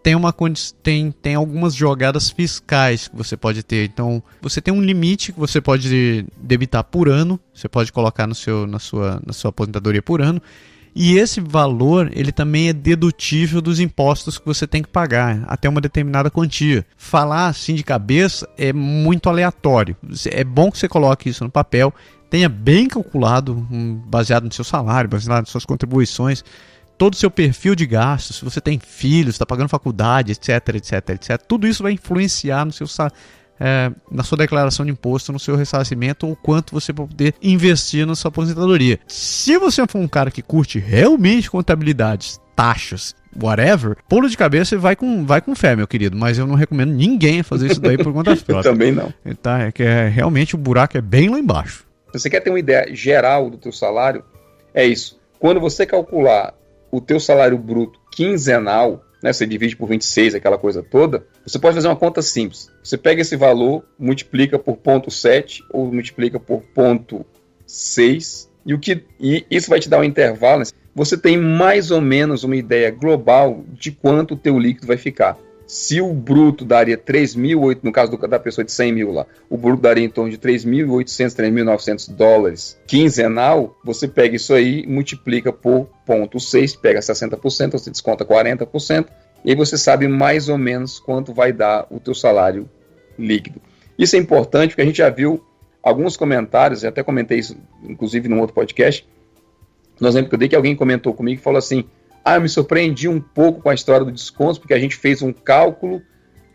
tem algumas jogadas fiscais que você pode ter. Então, você tem um limite que você pode debitar por ano, você pode colocar na sua aposentadoria por ano. E esse valor, ele também é dedutível dos impostos que você tem que pagar, até uma determinada quantia. Falar assim de cabeça é muito aleatório. É bom que você coloque isso no papel, tenha bem calculado, baseado no seu salário, baseado nas suas contribuições, todo o seu perfil de gastos, se você tem filhos, está pagando faculdade, etc, etc, etc. Tudo isso vai influenciar no seu na sua declaração de imposto, no seu ressarcimento, ou quanto você vai poder investir na sua aposentadoria. Se você for um cara que curte realmente contabilidades, taxas, whatever, pulo de cabeça e vai com fé, meu querido, mas eu não recomendo ninguém fazer isso daí por conta própria. Também não. Tá, realmente o buraco é bem lá embaixo. Se você quer ter uma ideia geral do teu salário, é isso. Quando você calcular o teu salário bruto quinzenal, né, você divide por 26, aquela coisa toda, você pode fazer uma conta simples. Você pega esse valor, multiplica por 0,7 ou multiplica por 0,6 e isso vai te dar um intervalo. Né? Você tem mais ou menos uma ideia global de quanto o teu líquido vai ficar. Se o bruto daria 3.800, no caso da pessoa de 100 mil lá, o bruto daria em torno de 3.800, 3.900 dólares quinzenal, você pega isso aí, multiplica por 0,6, pega 60%, você desconta 40%, e aí você sabe mais ou menos quanto vai dar o teu salário líquido. Isso é importante porque a gente já viu alguns comentários, eu até comentei isso, inclusive num outro podcast, no exemplo que eu dei, que alguém comentou comigo e falou assim: eu me surpreendi um pouco com a história do desconto, porque a gente fez um cálculo,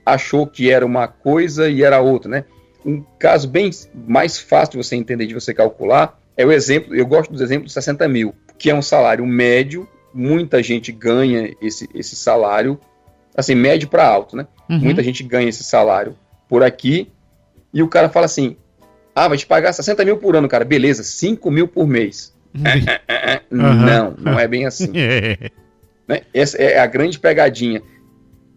achou que era uma coisa e era outra, né? Um caso bem mais fácil de você entender, de você calcular, é o exemplo, eu gosto dos exemplos de 60 mil, que é um salário médio, muita gente ganha esse salário, assim, médio para alto, né? Uhum. Muita gente ganha esse salário por aqui, e o cara fala assim, vai te pagar 60 mil por ano, cara, beleza, 5 mil por mês. Não é bem assim. Né? Essa é a grande pegadinha.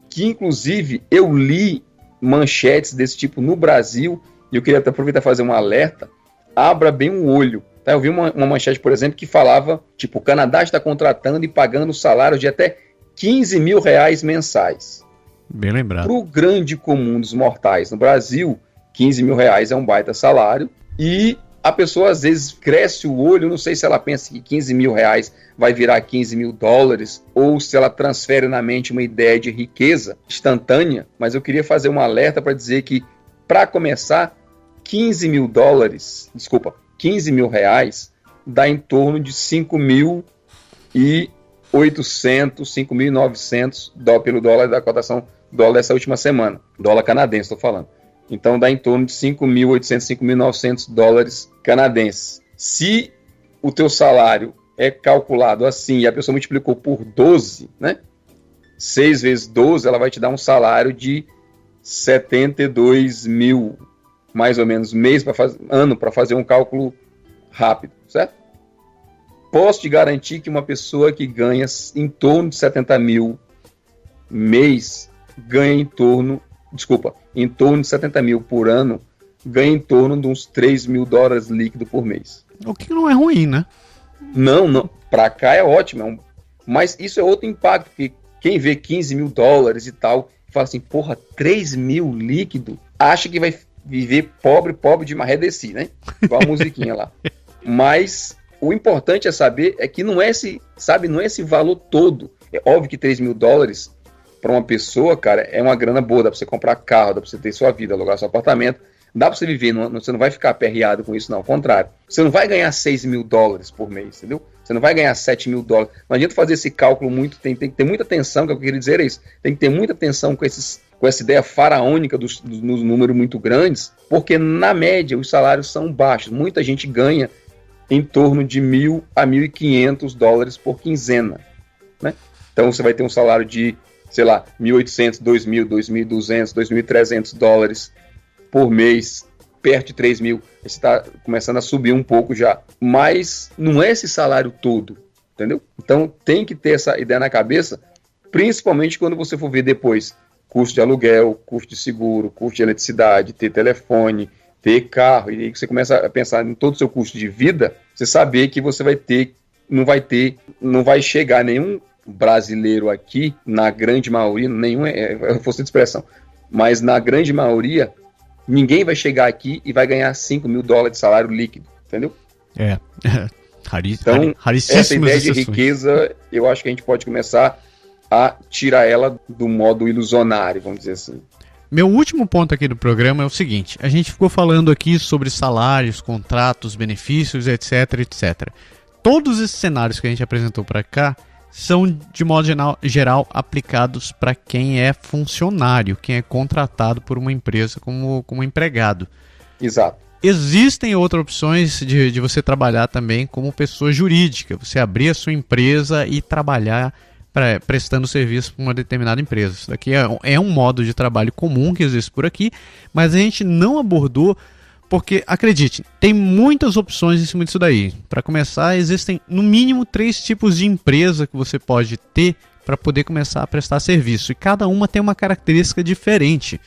Que, inclusive, eu li manchetes desse tipo no Brasil, e eu queria até aproveitar e fazer um alerta. Abra bem um olho. Tá? Eu vi uma manchete, por exemplo, que falava, tipo, o Canadá está contratando e pagando salários de até 15 mil reais mensais. Bem lembrado. Para o grande comum dos mortais no Brasil, 15 mil reais é um baita salário, e a pessoa às vezes cresce o olho, não sei se ela pensa que 15 mil reais vai virar 15 mil dólares, ou se ela transfere na mente uma ideia de riqueza instantânea, mas eu queria fazer um alerta para dizer que, para começar, 15 mil reais dá em torno de 5.800, 5.900 pelo dólar da cotação dólar dessa última semana, dólar canadense, estou falando. Então dá em torno de 5.800, 5.900 dólares canadenses. Se o teu salário é calculado assim e a pessoa multiplicou por 12, né? 6 vezes 12, ela vai te dar um salário de 72 mil, mais ou menos, ano, para fazer um cálculo rápido, certo? Posso te garantir que uma pessoa que ganha em torno de 70 mil mês, ganha em torno de 70 mil por ano, ganha em torno de uns 3 mil dólares líquido por mês. O que não é ruim, né? Não, pra cá é ótimo, mas isso é outro impacto, porque quem vê 15 mil dólares e tal, fala assim, porra, 3 mil líquido, acha que vai viver pobre de marredeci, né? Igual a musiquinha lá. Mas o importante é saber que não é esse valor todo. É óbvio que 3 mil dólares para uma pessoa, cara, é uma grana boa, dá para você comprar carro, dá para você ter sua vida, alugar seu apartamento, dá para você viver, você não vai ficar aperreado com isso, não, ao contrário. Você não vai ganhar 6 mil dólares por mês, entendeu? Você não vai ganhar 7 mil dólares. Não adianta fazer esse cálculo tem que ter muita atenção, que eu queria dizer é isso, tem que ter muita atenção com essa ideia faraônica dos números muito grandes, porque na média os salários são baixos, muita gente ganha em torno de 1.000 a 1.500 dólares por quinzena, né? Então você vai ter um salário de, sei lá, 1.800, 2.000, 2.200, 2.300 dólares por mês, perto de 3 mil. Você está começando a subir um pouco já. Mas não é esse salário todo, entendeu? Então tem que ter essa ideia na cabeça, principalmente quando você for ver depois custo de aluguel, custo de seguro, custo de eletricidade, ter telefone, ter carro, e aí você começa a pensar em todo o seu custo de vida, você saber que você não vai chegar nenhum brasileiro aqui, na grande maioria, força de expressão, mas na grande maioria, ninguém vai chegar aqui e vai ganhar 5 mil dólares de salário líquido, entendeu? Então, essa ideia de riqueza, eu acho que a gente pode começar a tirar ela do modo ilusionário, vamos dizer assim. Meu último ponto aqui do programa é o seguinte: a gente ficou falando aqui sobre salários, contratos, benefícios, etc, etc. Todos esses cenários que a gente apresentou para cá são, de modo geral, aplicados para quem é funcionário, quem é contratado por uma empresa como empregado. Exato. Existem outras opções de você trabalhar também como pessoa jurídica, você abrir a sua empresa e trabalhar prestando serviço para uma determinada empresa. Isso daqui é um modo de trabalho comum que existe por aqui, mas a gente não abordou porque, acredite, tem muitas opções em cima disso daí. Para começar, existem no mínimo 3 tipos de empresa que você pode ter para poder começar a prestar serviço, e cada uma tem uma característica diferente.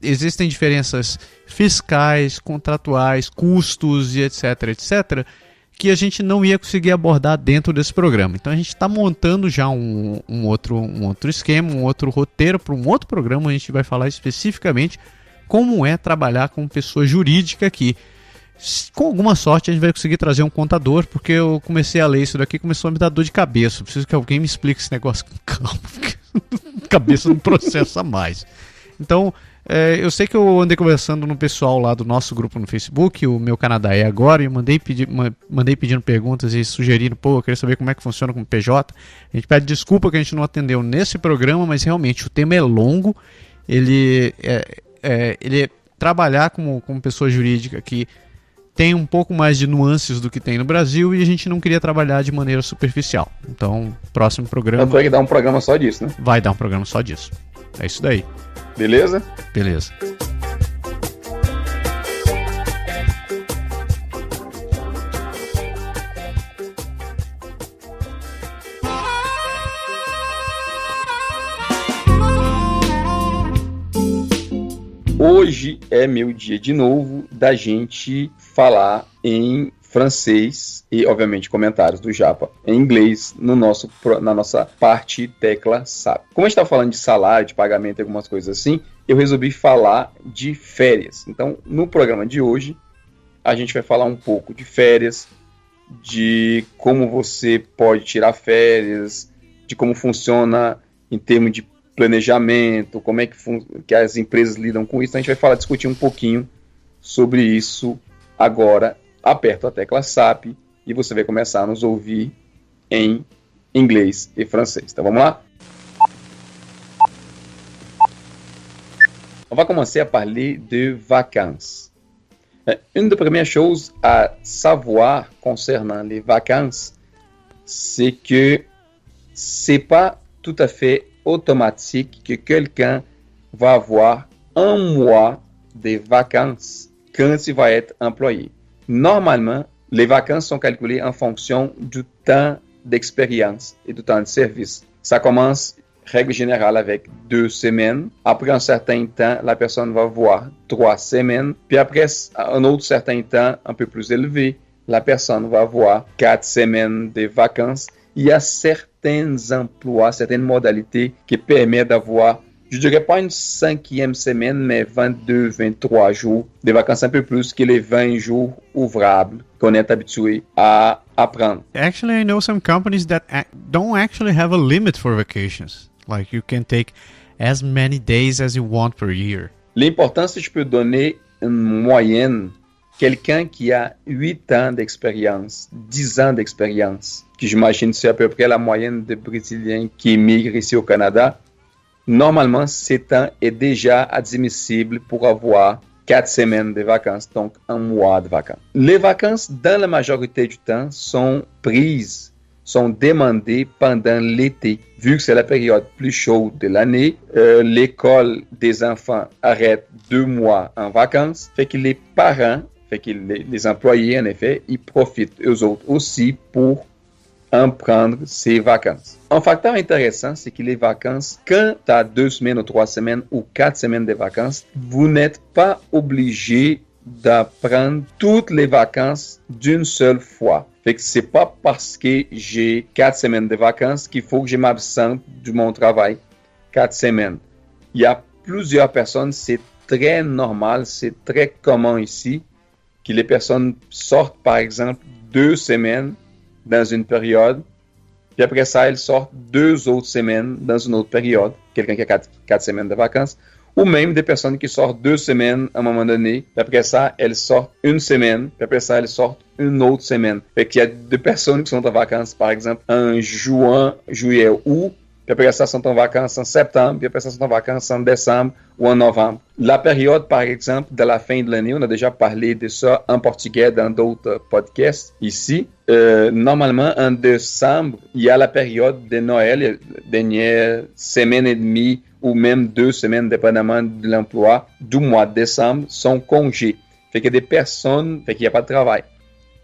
Existem diferenças fiscais, contratuais, custos e etc, etc, que a gente não ia conseguir abordar dentro desse programa. Então a gente está montando já um outro esquema, um outro roteiro para um outro programa. A gente vai falar especificamente como é trabalhar com pessoa jurídica aqui. Com alguma sorte a gente vai conseguir trazer um contador, porque eu comecei a ler isso daqui e começou a me dar dor de cabeça. Eu preciso que alguém me explique esse negócio com calma, porque a cabeça não processa mais. Então, eu sei que eu andei conversando no pessoal lá do nosso grupo no Facebook, o Meu Canadá é Agora, e mandei pedindo perguntas e sugerindo, eu queria saber como é que funciona com o PJ. A gente pede desculpa que a gente não atendeu nesse programa, mas realmente o tema é longo. Ele trabalhar como pessoa jurídica que tem um pouco mais de nuances do que tem no Brasil, e a gente não queria trabalhar de maneira superficial. Então, próximo programa... Vai dar um programa só disso, né? Vai dar um programa só disso. É isso daí. Beleza? Beleza. hoje é meu dia de novo da gente falar em francês e, obviamente, comentários do Japa em inglês na nossa parte tecla SAP. Como a gente está falando de salário, de pagamento e algumas coisas assim, eu resolvi falar de férias. Então, no programa de hoje, a gente vai falar um pouco de férias, de como você pode tirar férias, de como funciona em termos de planejamento, como é que as empresas lidam com isso. Então, a gente vai discutir um pouquinho sobre isso agora. Aperta a tecla SAP e você vai começar a nos ouvir em inglês e francês. Então vamos lá? On va commencer à parler de vacances. Une des premières choses à savoir concernant les vacances, c'est que c'est pas tout à fait automatique que quelqu'un va avoir un mois de vacances quand il va être employé. Normalement, les vacances sont calculées en fonction du temps d'expérience et du temps de service. Ça commence, règle générale, avec 2 semaines. Après un certain temps, la personne va avoir 3 semaines. Puis après un autre certain temps un peu plus élevé, la personne va avoir 4 semaines de vacances. Il y a certains emplois, certaines modalités qui permettent d'avoir, je dirais pas une 5e semaine, mais 22, 23 jours de vacances, un peu plus que les 20 jours ouvrables qu'on est habitué à apprendre. Actually, I know some companies that don't actually have a limit for vacations. Like you can take as many days as you want per year. L'important, c'est que je peux donner une moyenne. Quelqu'un qui a 8 ans d'expérience, 10 ans d'expérience, que j'imagine c'est à peu près la moyenne des Brésiliens qui émigrent ici au Canada, normalement, ce temps est déjà admissible pour avoir 4 semaines de vacances, donc un mois de vacances. Les vacances, dans la majorité du temps, sont prises, sont demandées pendant l'été. Vu que c'est la période plus chaude de l'année, l'école des enfants arrête 2 mois en vacances, fait que les parents, fait que les employés, en effet, ils profitent eux autres aussi pour en prendre ses vacances. Un facteur intéressant, c'est que les vacances, quand tu as 2 semaines ou 3 semaines ou 4 semaines de vacances, vous n'êtes pas obligé d'apprendre toutes les vacances d'une seule fois. Fait que c'est pas parce que j'ai 4 semaines de vacances qu'il faut que je m'absente de mon travail 4 semaines. Il y a plusieurs personnes, c'est très normal, c'est très commun ici, que les personnes sortent par exemple 2 semaines dans une période, puis après ça, elles sortent 2 autres semaines dans une autre période, quelqu'un qui a 4 semaines de vacances, ou même des personnes qui sortent 2 semaines à un moment donné, puis après ça, elles sortent 1 semaine, puis après ça, elles sortent une autre semaine. Fait qu'il y a des personnes qui sont en vacances, par exemple, en juin, juillet, août, puis après ça, sont en vacances en septembre, puis après ça, sont en vacances en décembre ou en novembre. La période, par exemple, de la fin de l'année, on a déjà parlé de ça en portugais dans d'autres podcasts ici. Normalement, en décembre, il y a la période de Noël, la dernière semaine et demie ou même 2 semaines, dépendamment de l'emploi, du mois de décembre, sont congés. Fait que des personnes, fait qu'il n'y a pas de travail,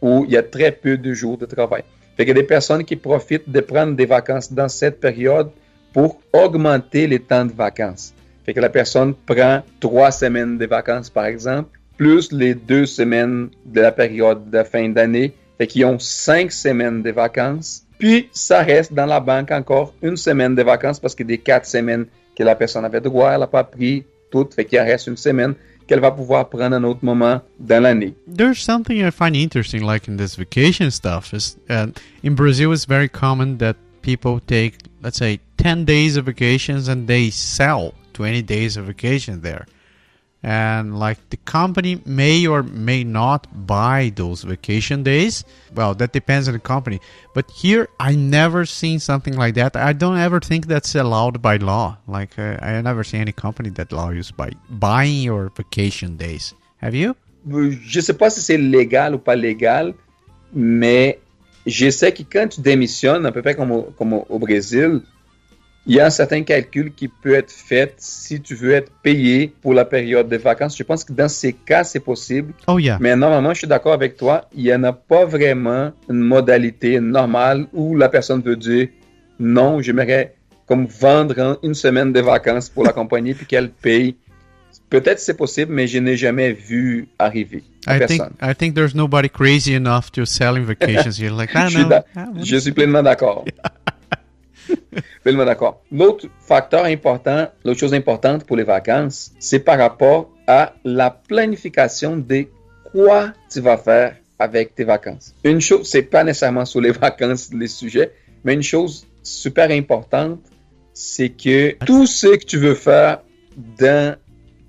ou il y a très peu de jours de travail. Fait qu'il y a des personnes qui profitent de prendre des vacances dans cette période pour augmenter les temps de vacances. Fait que la personne prend 3 semaines de vacances, par exemple, plus les 2 semaines de la période de fin d'année. Fait qu'ils ont 5 semaines de vacances. Puis, ça reste dans la banque encore 1 semaine de vacances parce que des 4 semaines que la personne avait droit, elle n'a pas pris toutes. Fait qu'il reste 1 semaine qu'elle va pouvoir prendre un autre moment dans l'année. There's something I find interesting, like in this vacation stuff, is in Brazil it's very common that people take, let's say, 10 days of vacations and they sell 20 days of vacation there. And like the company may or may not buy those vacation days. Well, that depends on the company. But here, I never seen something like that. I don't ever think that's allowed by law. Like I never see any company that allows by buying your vacation days. Have you? Je sais pas si c'est légal ou pas légal, mais je sais que quand tu démissionnes, à peu près comme au Brésil, il y a un certain calcul qui peut être fait si tu veux être payé pour la période de vacances. Je pense que dans ces cas, c'est possible. Oh yeah. Mais normalement, je suis d'accord avec toi, il n'y en a pas vraiment une modalité normale où la personne veut dire non, j'aimerais comme vendre 1 semaine de vacances pour la compagnie puis qu'elle paye Peut-être c'est possible, mais je n'ai jamais vu arriver. I think there's nobody crazy enough to selling vacations here. Like, je suis pleinement d'accord. Pleinement d'accord. L'autre facteur important, l'autre chose importante pour les vacances, c'est par rapport à la planification de quoi tu vas faire avec tes vacances. Une chose, c'est pas nécessairement sur les vacances les sujets, mais une chose super importante, c'est que tout ce que tu veux faire dans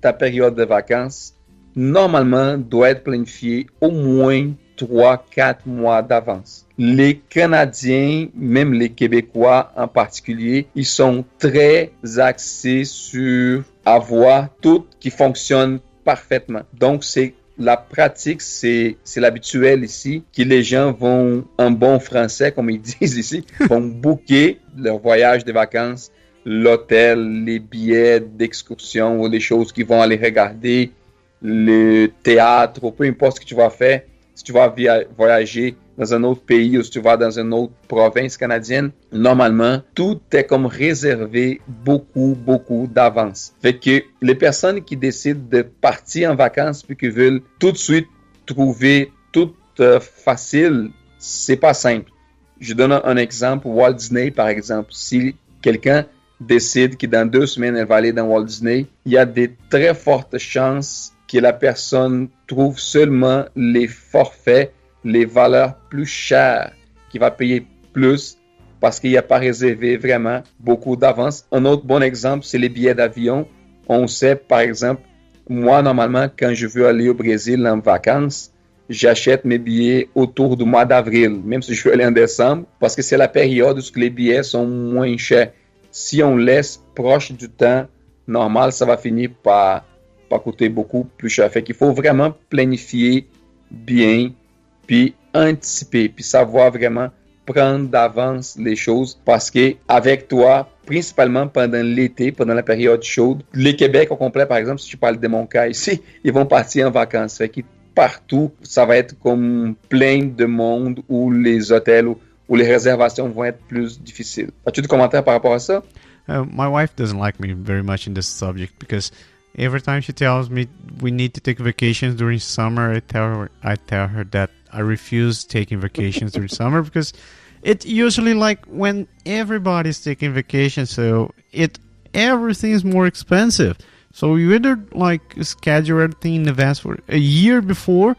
ta période de vacances, normalement, doit être planifié au moins 3-4 mois d'avance. Les Canadiens, même les Québécois en particulier, ils sont très axés sur avoir tout qui fonctionne parfaitement. Donc, c'est la pratique, c'est l'habituel ici, que les gens vont, en bon français, comme ils disent ici, vont booker leur voyage de vacances, l'hôtel, les billets d'excursion ou les choses qu'ils vont aller regarder, le théâtre, ou peu importe ce que tu vas faire. Si tu vas voyager dans un autre pays ou si tu vas dans une autre province canadienne, normalement, tout est comme réservé beaucoup d'avance. Fait que les personnes qui décident de partir en vacances puis qui veulent tout de suite trouver tout facile, c'est pas simple. Je donne un exemple, Walt Disney par exemple. Si quelqu'un décide que dans 2 semaines, elle va aller dans Walt Disney, il y a de très fortes chances que la personne trouve seulement les forfaits, les valeurs plus chères, qui va payer plus parce qu'il n'y a pas réservé vraiment beaucoup d'avance. Un autre bon exemple, c'est les billets d'avion. On sait, par exemple, moi, normalement, quand je veux aller au Brésil en vacances, j'achète mes billets autour du mois d'avril, même si je veux aller en décembre, parce que c'est la période où les billets sont moins chers. Si on laisse proche du temps normal, ça va finir par coûter beaucoup plus cher. Fait qu'il faut vraiment planifier bien, puis anticiper, puis savoir vraiment prendre d'avance les choses, parce que avec toi, principalement pendant l'été, pendant la période chaude, les Québec au complet, par exemple, si je parle de mon cas ici, ils vont partir en vacances. Fait que partout, ça va être comme plein de monde où les hôtels où les réservations vont être plus difficiles. As-tu des commentaires par rapport à ça? My wife doesn't like me very much in this subject because every time she tells me we need to take vacations during summer, I tell her that I refuse taking vacations during summer because it's usually like when everybody's taking vacations, so everything is more expensive. So you either like schedule everything in advance for a year before,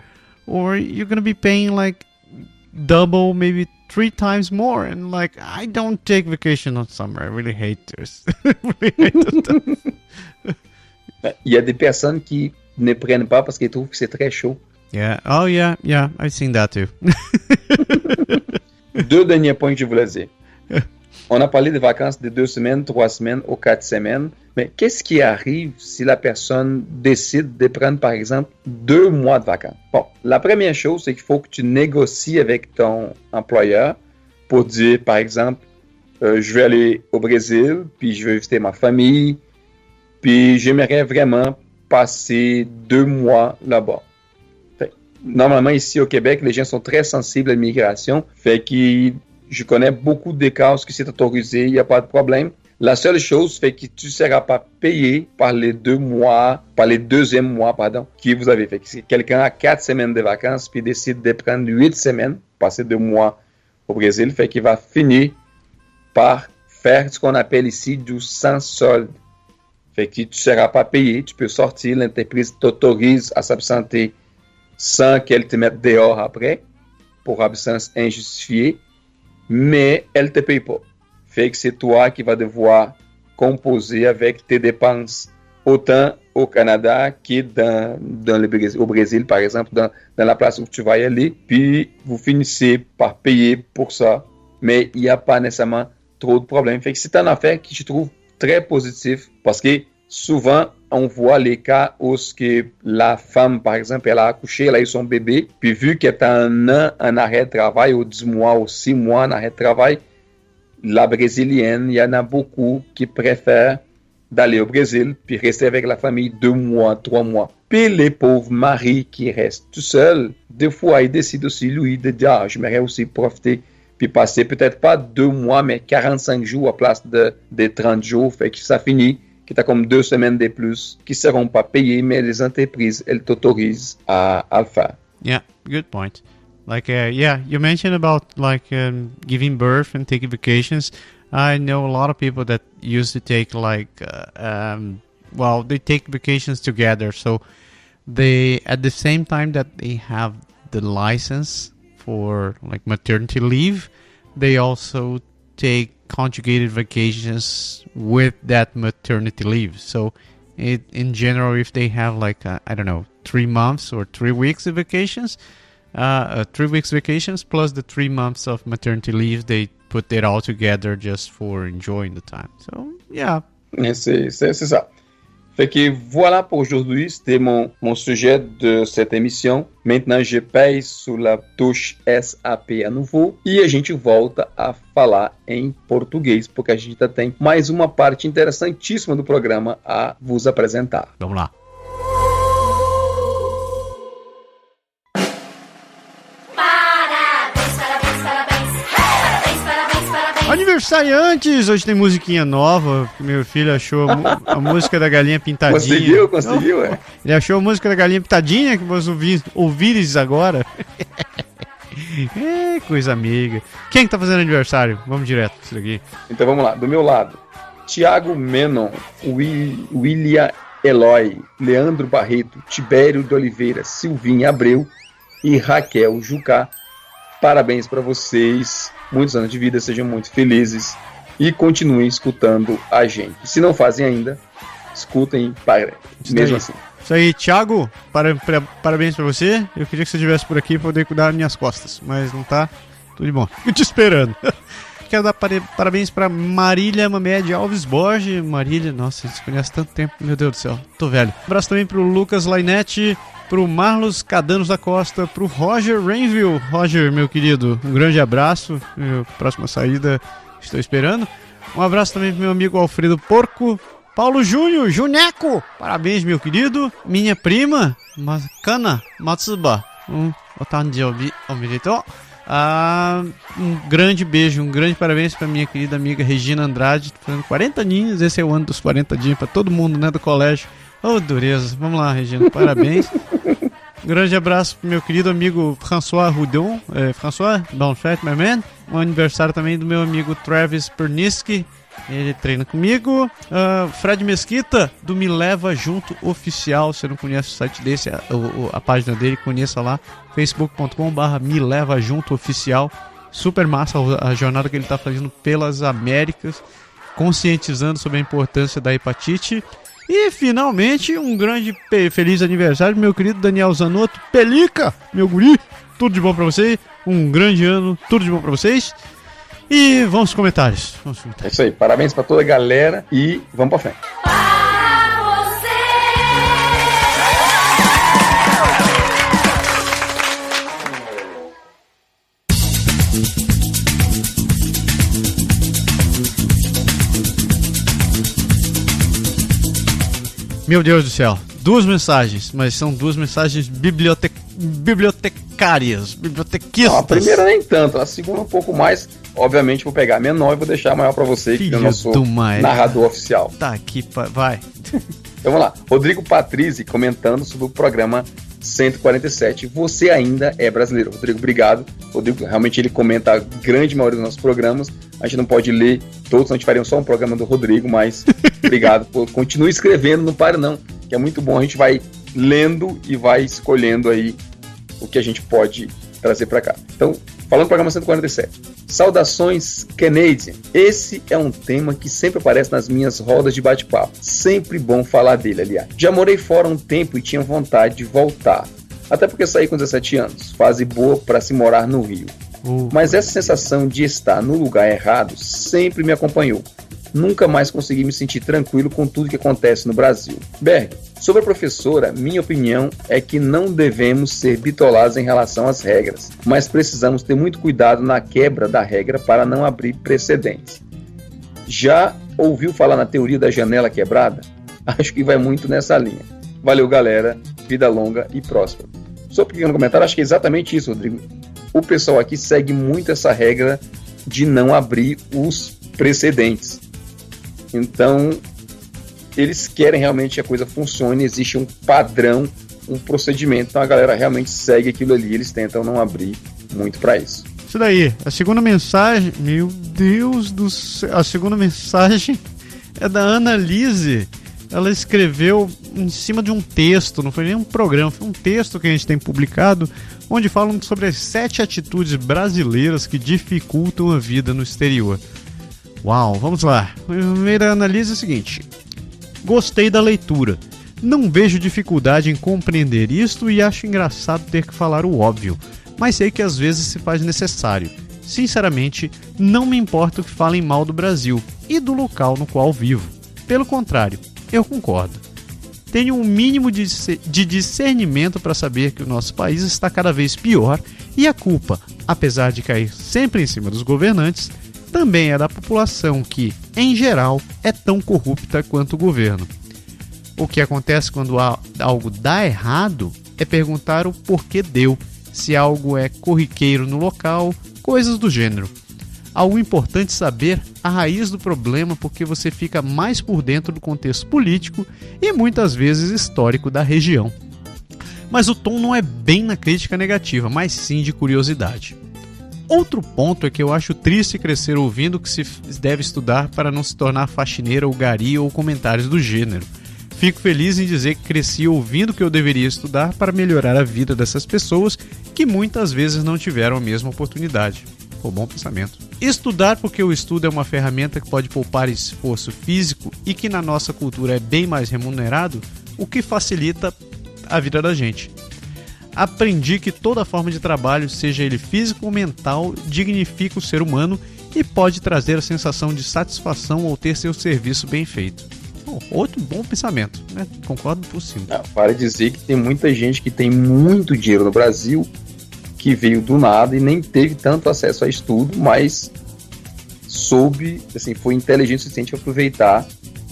or you're gonna be paying like double, maybe 3 times more. And like, I don't take vacation on summer. I really hate this. Really hate this stuff. Il y a des personnes qui ne prennent pas parce qu'ils trouvent que c'est très chaud. Yeah. Oh, yeah. I've seen that too. 2 derniers points que je voulais dire. On a parlé de vacances de 2 semaines, 3 semaines ou 4 semaines. Mais qu'est-ce qui arrive si la personne décide de prendre, par exemple, 2 mois de vacances? Bon, la première chose, c'est qu'il faut que tu négocies avec ton employeur pour dire, par exemple, je vais aller au Brésil, puis je vais visiter ma famille, puis j'aimerais vraiment passer 2 mois là-bas. Normalement, ici au Québec, les gens sont très sensibles à l'immigration. Fait que je connais beaucoup de cas où c'est autorisé, il n'y a pas de problème. La seule chose, fait que tu ne seras pas payé par les 2 mois, par les 2e mois, que vous avez fait. Si quelqu'un a 4 semaines de vacances, puis décide de prendre 8 semaines, passer 2 mois au Brésil, fait qu'il va finir par faire ce qu'on appelle ici du sans solde. Fait que tu ne seras pas payé, tu peux sortir, l'entreprise t'autorise à s'absenter sans qu'elle te mette dehors après, pour absence injustifiée, mais elle ne te paye pas. Fait que c'est toi qui vas devoir composer avec tes dépenses, autant au Canada au Brésil, par exemple, dans la place où tu vas y aller, puis vous finissez par payer pour ça, mais il n'y a pas nécessairement trop de problèmes. Fait que c'est un affaire qui je trouve très positif, parce que souvent, on voit les cas où la femme, par exemple, elle a accouché, elle a eu son bébé, puis vu qu'elle est en arrêt de travail, ou 10 mois, ou 6 mois en arrêt de travail, la brésilienne, il y en a beaucoup qui préfèrent d'aller au Brésil, puis rester avec la famille 2 mois, 3 mois. Puis les pauvres maris qui restent tout seuls, des fois, ils décident aussi, lui, de dire, j'aimerais aussi profiter, puis passer peut-être pas 2 mois, mais 45 jours à place de 30 jours, fait que ça finit qui est comme 2 semaines de plus, qui ne seront pas payées, mais les entreprises, elles t'autorisent à le faire. Yeah, good point. Like, you mentioned about like giving birth and taking vacations. I know a lot of people that used to take like, they take vacations together. So they, at the same time that they have the license for like maternity leave, they also take conjugated vacations with that maternity leave. So in general, if they have like, 3 months or 3 weeks of vacations, 3 weeks vacations plus the 3 months of maternity leave, they put it all together just for enjoying the time. So, yeah. C'est ça. Fait que voilà pour aujourd'hui, c'était mon sujet de cette émission. Maintenant, je pèse sur la touche SAP à nouveau e a gente volta a falar em português, porque a gente tem mais uma parte interessantíssima do programa a vos apresentar. Vamos lá. Aniversariantes! Hoje tem musiquinha nova. Meu filho achou a música da Galinha Pintadinha. Conseguiu, é. Ele achou a música da Galinha Pintadinha que vos ouvires agora. É, coisa amiga. Quem que tá fazendo aniversário? Vamos direto com isso daqui. Então vamos lá. Do meu lado, Tiago Menon, William Eloy, Leandro Barreto, Tibério de Oliveira, Silvinha Abreu e Raquel Jucá. Parabéns para vocês, muitos anos de vida, sejam muito felizes e continuem escutando a gente. Se não fazem ainda, escutem mesmo assim. Isso aí, Thiago, parabéns para você. Eu queria que você estivesse por aqui para poder cuidar das minhas costas, mas não tá, tudo de bom. Fico te esperando. Quero dar parabéns para Marília Mamed Alves Borges. Marília, nossa, a gente se conhece há tanto tempo, meu Deus do céu, tô velho. Um abraço também pro Lucas Lainete, pro Marlos Cadanos da Costa, pro Roger Rainville. Roger, meu querido, um grande abraço. Próxima saída, estou esperando. Um abraço também pro meu amigo Alfredo Porco. Paulo Júnior, Juneco, parabéns, meu querido. Minha prima, Makana Matsuba. Um grande beijo, um grande parabéns pra minha querida amiga Regina Andrade, fazendo 40 aninhos. Esse é o ano dos 40 dias pra todo mundo, né, do colégio. Oh, dureza. Vamos lá, Regina, parabéns. Um grande abraço pro meu querido amigo François Houdon. François, Bonfait, my man. Um aniversário também do meu amigo Travis Perniski. Ele treina comigo. Fred Mesquita, do Me Leva Junto Oficial. Se você não conhece o site desse, a página dele, conheça lá. facebook.com/, Me Leva Junto Oficial. Super massa a jornada que ele está fazendo pelas Américas, conscientizando sobre a importância da hepatite. E finalmente um grande feliz aniversário, meu querido Daniel Zanotto. Pelica, meu guri, tudo de bom pra você. Um grande ano, tudo de bom pra vocês. E vamos aos comentários. É isso aí, parabéns pra toda a galera e vamos pra frente. Meu Deus do céu, 2 mensagens, mas são 2 mensagens bibliotecárias, bibliotequistas. Não, a primeira nem tanto, a segunda um pouco mais. Obviamente vou pegar a menor e vou deixar a maior pra você, que é o nosso narrador oficial. Tá aqui, vai. Então vamos lá, Rodrigo Patrizzi comentando sobre o programa 147. Você ainda é brasileiro. Rodrigo, obrigado. Rodrigo, realmente ele comenta a grande maioria dos nossos programas. A gente não pode ler todos, a gente faria só um programa do Rodrigo, mas obrigado. Continue escrevendo, não pare não, que é muito bom. A gente vai lendo e vai escolhendo aí o que a gente pode trazer para cá. Então, falando do programa 147. Saudações Canadian. Esse é um tema que sempre aparece nas minhas rodas de bate-papo. Sempre bom falar dele, aliás. Já morei fora um tempo e tinha vontade de voltar. Até porque saí com 17 anos. Fase boa para se morar no Rio. Mas essa sensação de estar no lugar errado sempre me acompanhou. Nunca mais consegui me sentir tranquilo com tudo que acontece no Brasil. Berg, sobre a professora, minha opinião é que não devemos ser bitolados em relação às regras, mas precisamos ter muito cuidado na quebra da regra para não abrir precedentes. Já ouviu falar na teoria da janela quebrada? Acho que vai muito nessa linha. Valeu, galera. Vida longa e próspera. Só um pequeno comentário, acho que é exatamente isso, Rodrigo. O pessoal aqui segue muito essa regra de não abrir os precedentes. Então, eles querem realmente que a coisa funcione, existe um padrão, um procedimento, então a galera realmente segue aquilo ali, eles tentam não abrir muito para isso. Isso daí, a segunda mensagem, meu Deus do céu, a segunda mensagem é da Ana Lise. Ela escreveu em cima de um texto, não foi nem um programa, foi um texto que a gente tem publicado, onde falam sobre as 7 atitudes brasileiras que dificultam a vida no exterior. Uau, vamos lá. A primeira análise é a seguinte: gostei da leitura. Não vejo dificuldade em compreender isto e acho engraçado ter que falar o óbvio, mas sei que às vezes se faz necessário. Sinceramente, não me importa que falem mal do Brasil e do local no qual vivo. Pelo contrário, eu concordo. Tenho um mínimo de discernimento para saber que o nosso país está cada vez pior e a culpa, apesar de cair sempre em cima dos governantes, também é da população que, em geral, é tão corrupta quanto o governo. O que acontece quando algo dá errado é perguntar o porquê deu, se algo é corriqueiro no local, coisas do gênero. Algo importante saber a raiz do problema porque você fica mais por dentro do contexto político e muitas vezes histórico da região. Mas o tom não é bem na crítica negativa, mas sim de curiosidade. Outro ponto é que eu acho triste crescer ouvindo que se deve estudar para não se tornar faxineira ou gari ou comentários do gênero. Fico feliz em dizer que cresci ouvindo que eu deveria estudar para melhorar a vida dessas pessoas que muitas vezes não tiveram a mesma oportunidade. Pô, bom pensamento. Estudar porque o estudo é uma ferramenta que pode poupar esforço físico e que na nossa cultura é bem mais remunerado, o que facilita a vida da gente. Aprendi que toda forma de trabalho, seja ele físico ou mental, dignifica o ser humano e pode trazer a sensação de satisfação ao ter seu serviço bem feito. Outro bom pensamento, né? Concordo por cima. Para dizer que tem muita gente que tem muito dinheiro no Brasil, que veio do nada e nem teve tanto acesso a estudo, mas soube, assim, foi inteligente o suficiente para aproveitar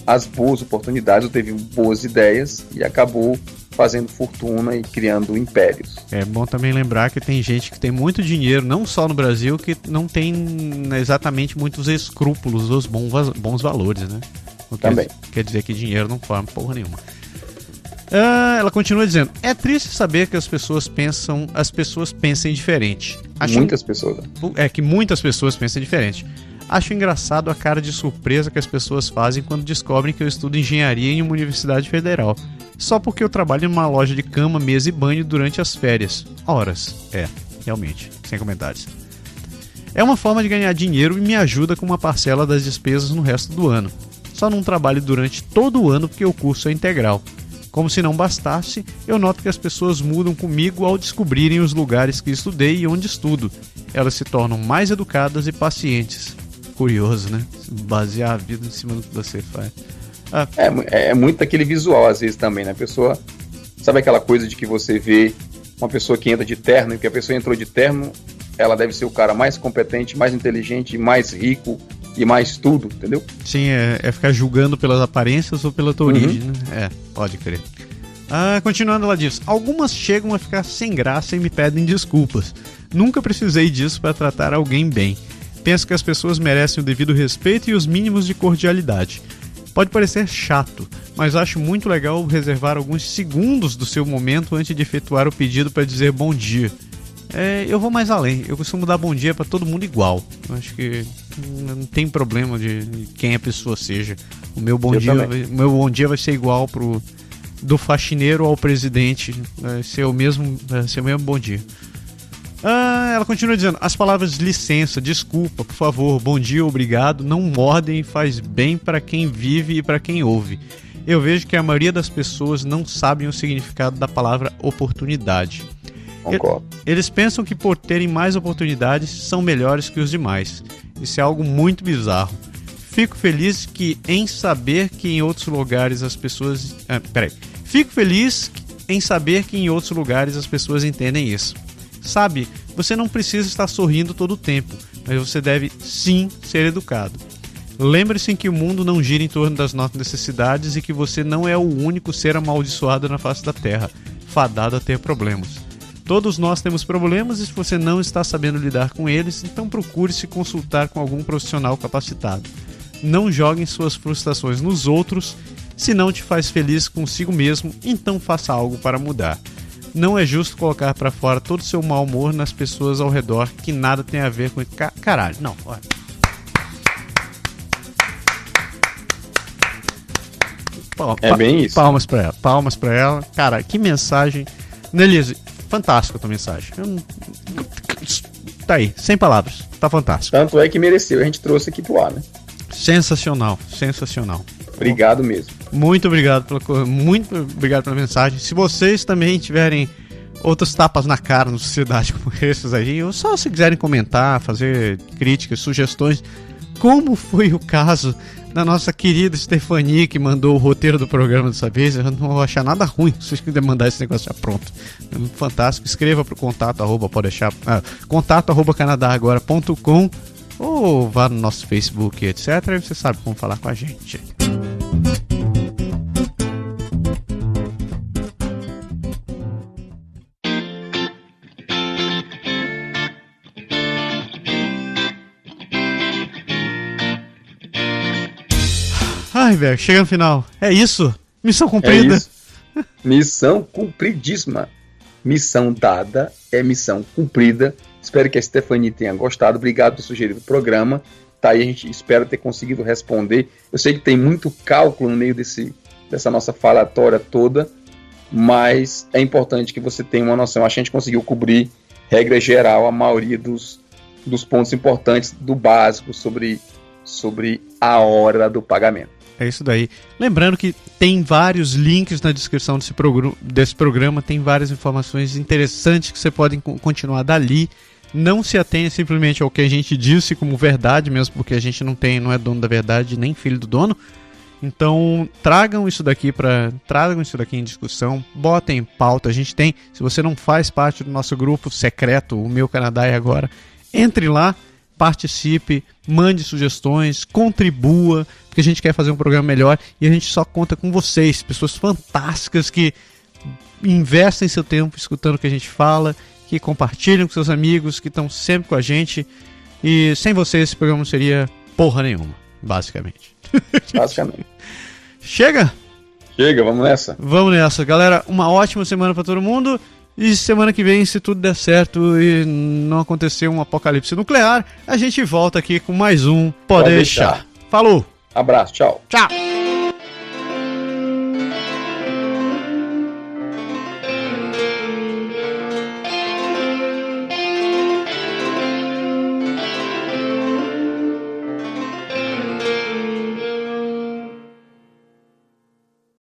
as boas oportunidades, ou teve boas ideias e acabou fazendo fortuna e criando impérios. É bom também lembrar que tem gente que tem muito dinheiro, não só no Brasil, que não tem exatamente muitos escrúpulos dos bons valores, né? Também. Quer dizer que dinheiro não forma porra nenhuma. Ela continua dizendo: é triste saber que as pessoas pensem diferente. Muitas pessoas. É que muitas pessoas pensam diferente. Acho engraçado a cara de surpresa que as pessoas fazem quando descobrem que eu estudo engenharia em uma universidade federal, só porque eu trabalho numa loja de cama, mesa e banho durante as férias. Horas. Realmente, sem comentários. É uma forma de ganhar dinheiro e me ajuda com uma parcela das despesas no resto do ano. Só não trabalho durante todo o ano porque o curso é integral. Como se não bastasse, eu noto que as pessoas mudam comigo ao descobrirem os lugares que estudei e onde estudo. Elas se tornam mais educadas e pacientes. Curioso, né? Basear a vida em cima do que você faz. É muito aquele visual, às vezes, também, né? A pessoa... Sabe aquela coisa de que você vê uma pessoa que entra de terno, e que a pessoa entrou de terno, ela deve ser o cara mais competente, mais inteligente, mais rico e mais tudo, entendeu? Sim, é ficar julgando pelas aparências ou pela tua origem, né? Pode crer. Continuando, ela diz: algumas chegam a ficar sem graça e me pedem desculpas. Nunca precisei disso para tratar alguém bem. Penso que as pessoas merecem o devido respeito e os mínimos de cordialidade. Pode parecer chato, mas acho muito legal reservar alguns segundos do seu momento antes de efetuar o pedido para dizer bom dia. Eu vou mais além, eu costumo dar bom dia para todo mundo igual. Eu acho que não tem problema de quem a pessoa seja. O meu bom dia vai ser igual do faxineiro ao presidente. Vai ser o mesmo bom dia. Ela continua dizendo: as palavras licença, desculpa, por favor, bom dia, obrigado não mordem e faz bem para quem vive e para quem ouve. Eu vejo que a maioria das pessoas não sabem o significado da palavra oportunidade. Concordo. Eles pensam que por terem mais oportunidades são melhores que os demais. Isso é algo muito bizarro. Fico feliz em saber que em outros lugares as pessoas... Fico feliz em saber que em outros lugares as pessoas entendem isso. Sabe, você não precisa estar sorrindo todo o tempo, mas você deve sim ser educado. Lembre-se que o mundo não gira em torno das nossas necessidades e que você não é o único ser amaldiçoado na face da Terra, fadado a ter problemas. Todos nós temos problemas e se você não está sabendo lidar com eles, então procure se consultar com algum profissional capacitado. Não joguem suas frustrações nos outros Se não te faz feliz consigo mesmo, então faça algo para mudar. Não é justo colocar para fora todo o seu mau humor nas pessoas ao redor que nada tem a ver com... Caralho, não, olha. Bem isso. Palmas pra ela. Cara, que mensagem. Nelise, fantástico a tua mensagem. Tá aí, sem palavras. Tá fantástico. Tanto é que mereceu, a gente trouxe aqui pro ar, né? Sensacional, sensacional. Obrigado mesmo. Muito obrigado pela mensagem. Se vocês também tiverem outros tapas na cara na sociedade como esses aí, ou só se quiserem comentar, fazer críticas, sugestões, como foi o caso da nossa querida Stefanie, que mandou o roteiro do programa dessa vez, eu não vou achar nada ruim se vocês quiserem mandar esse negócio já pronto. É muito fantástico. Escreva pro contato@canadagora.com ou vá no nosso Facebook, etc. E você sabe como falar com a gente. Ai, velho, chega no final. É isso? Missão cumprida. É isso. Missão cumpridíssima. Missão dada é missão cumprida. Espero que a Stefanie tenha gostado. Obrigado por sugerir o programa. Tá aí, a gente espera ter conseguido responder. Eu sei que tem muito cálculo no meio dessa nossa falatória toda, mas é importante que você tenha uma noção. Acho que a gente conseguiu cobrir, regra geral, a maioria dos pontos importantes do básico sobre a hora do pagamento. É isso daí. Lembrando que tem vários links na descrição desse programa, tem várias informações interessantes que você pode continuar dali. Não se atenha simplesmente ao que a gente disse como verdade, mesmo porque a gente não é dono da verdade nem filho do dono. Então tragam isso daqui em discussão, botem em pauta. A gente tem, se você não faz parte do nosso grupo secreto, o Meu Canadá é Agora, entre lá, participe, mande sugestões, contribua, porque a gente quer fazer um programa melhor e a gente só conta com vocês, pessoas fantásticas que investem seu tempo escutando o que a gente fala, que compartilham com seus amigos, que estão sempre com a gente, e sem vocês esse programa não seria porra nenhuma, basicamente. Chega, vamos nessa. Vamos nessa, galera, uma ótima semana pra todo mundo. E semana que vem, se tudo der certo e não acontecer um apocalipse nuclear, a gente volta aqui com mais um Pode Deixar. Falou! Abraço, tchau. Tchau!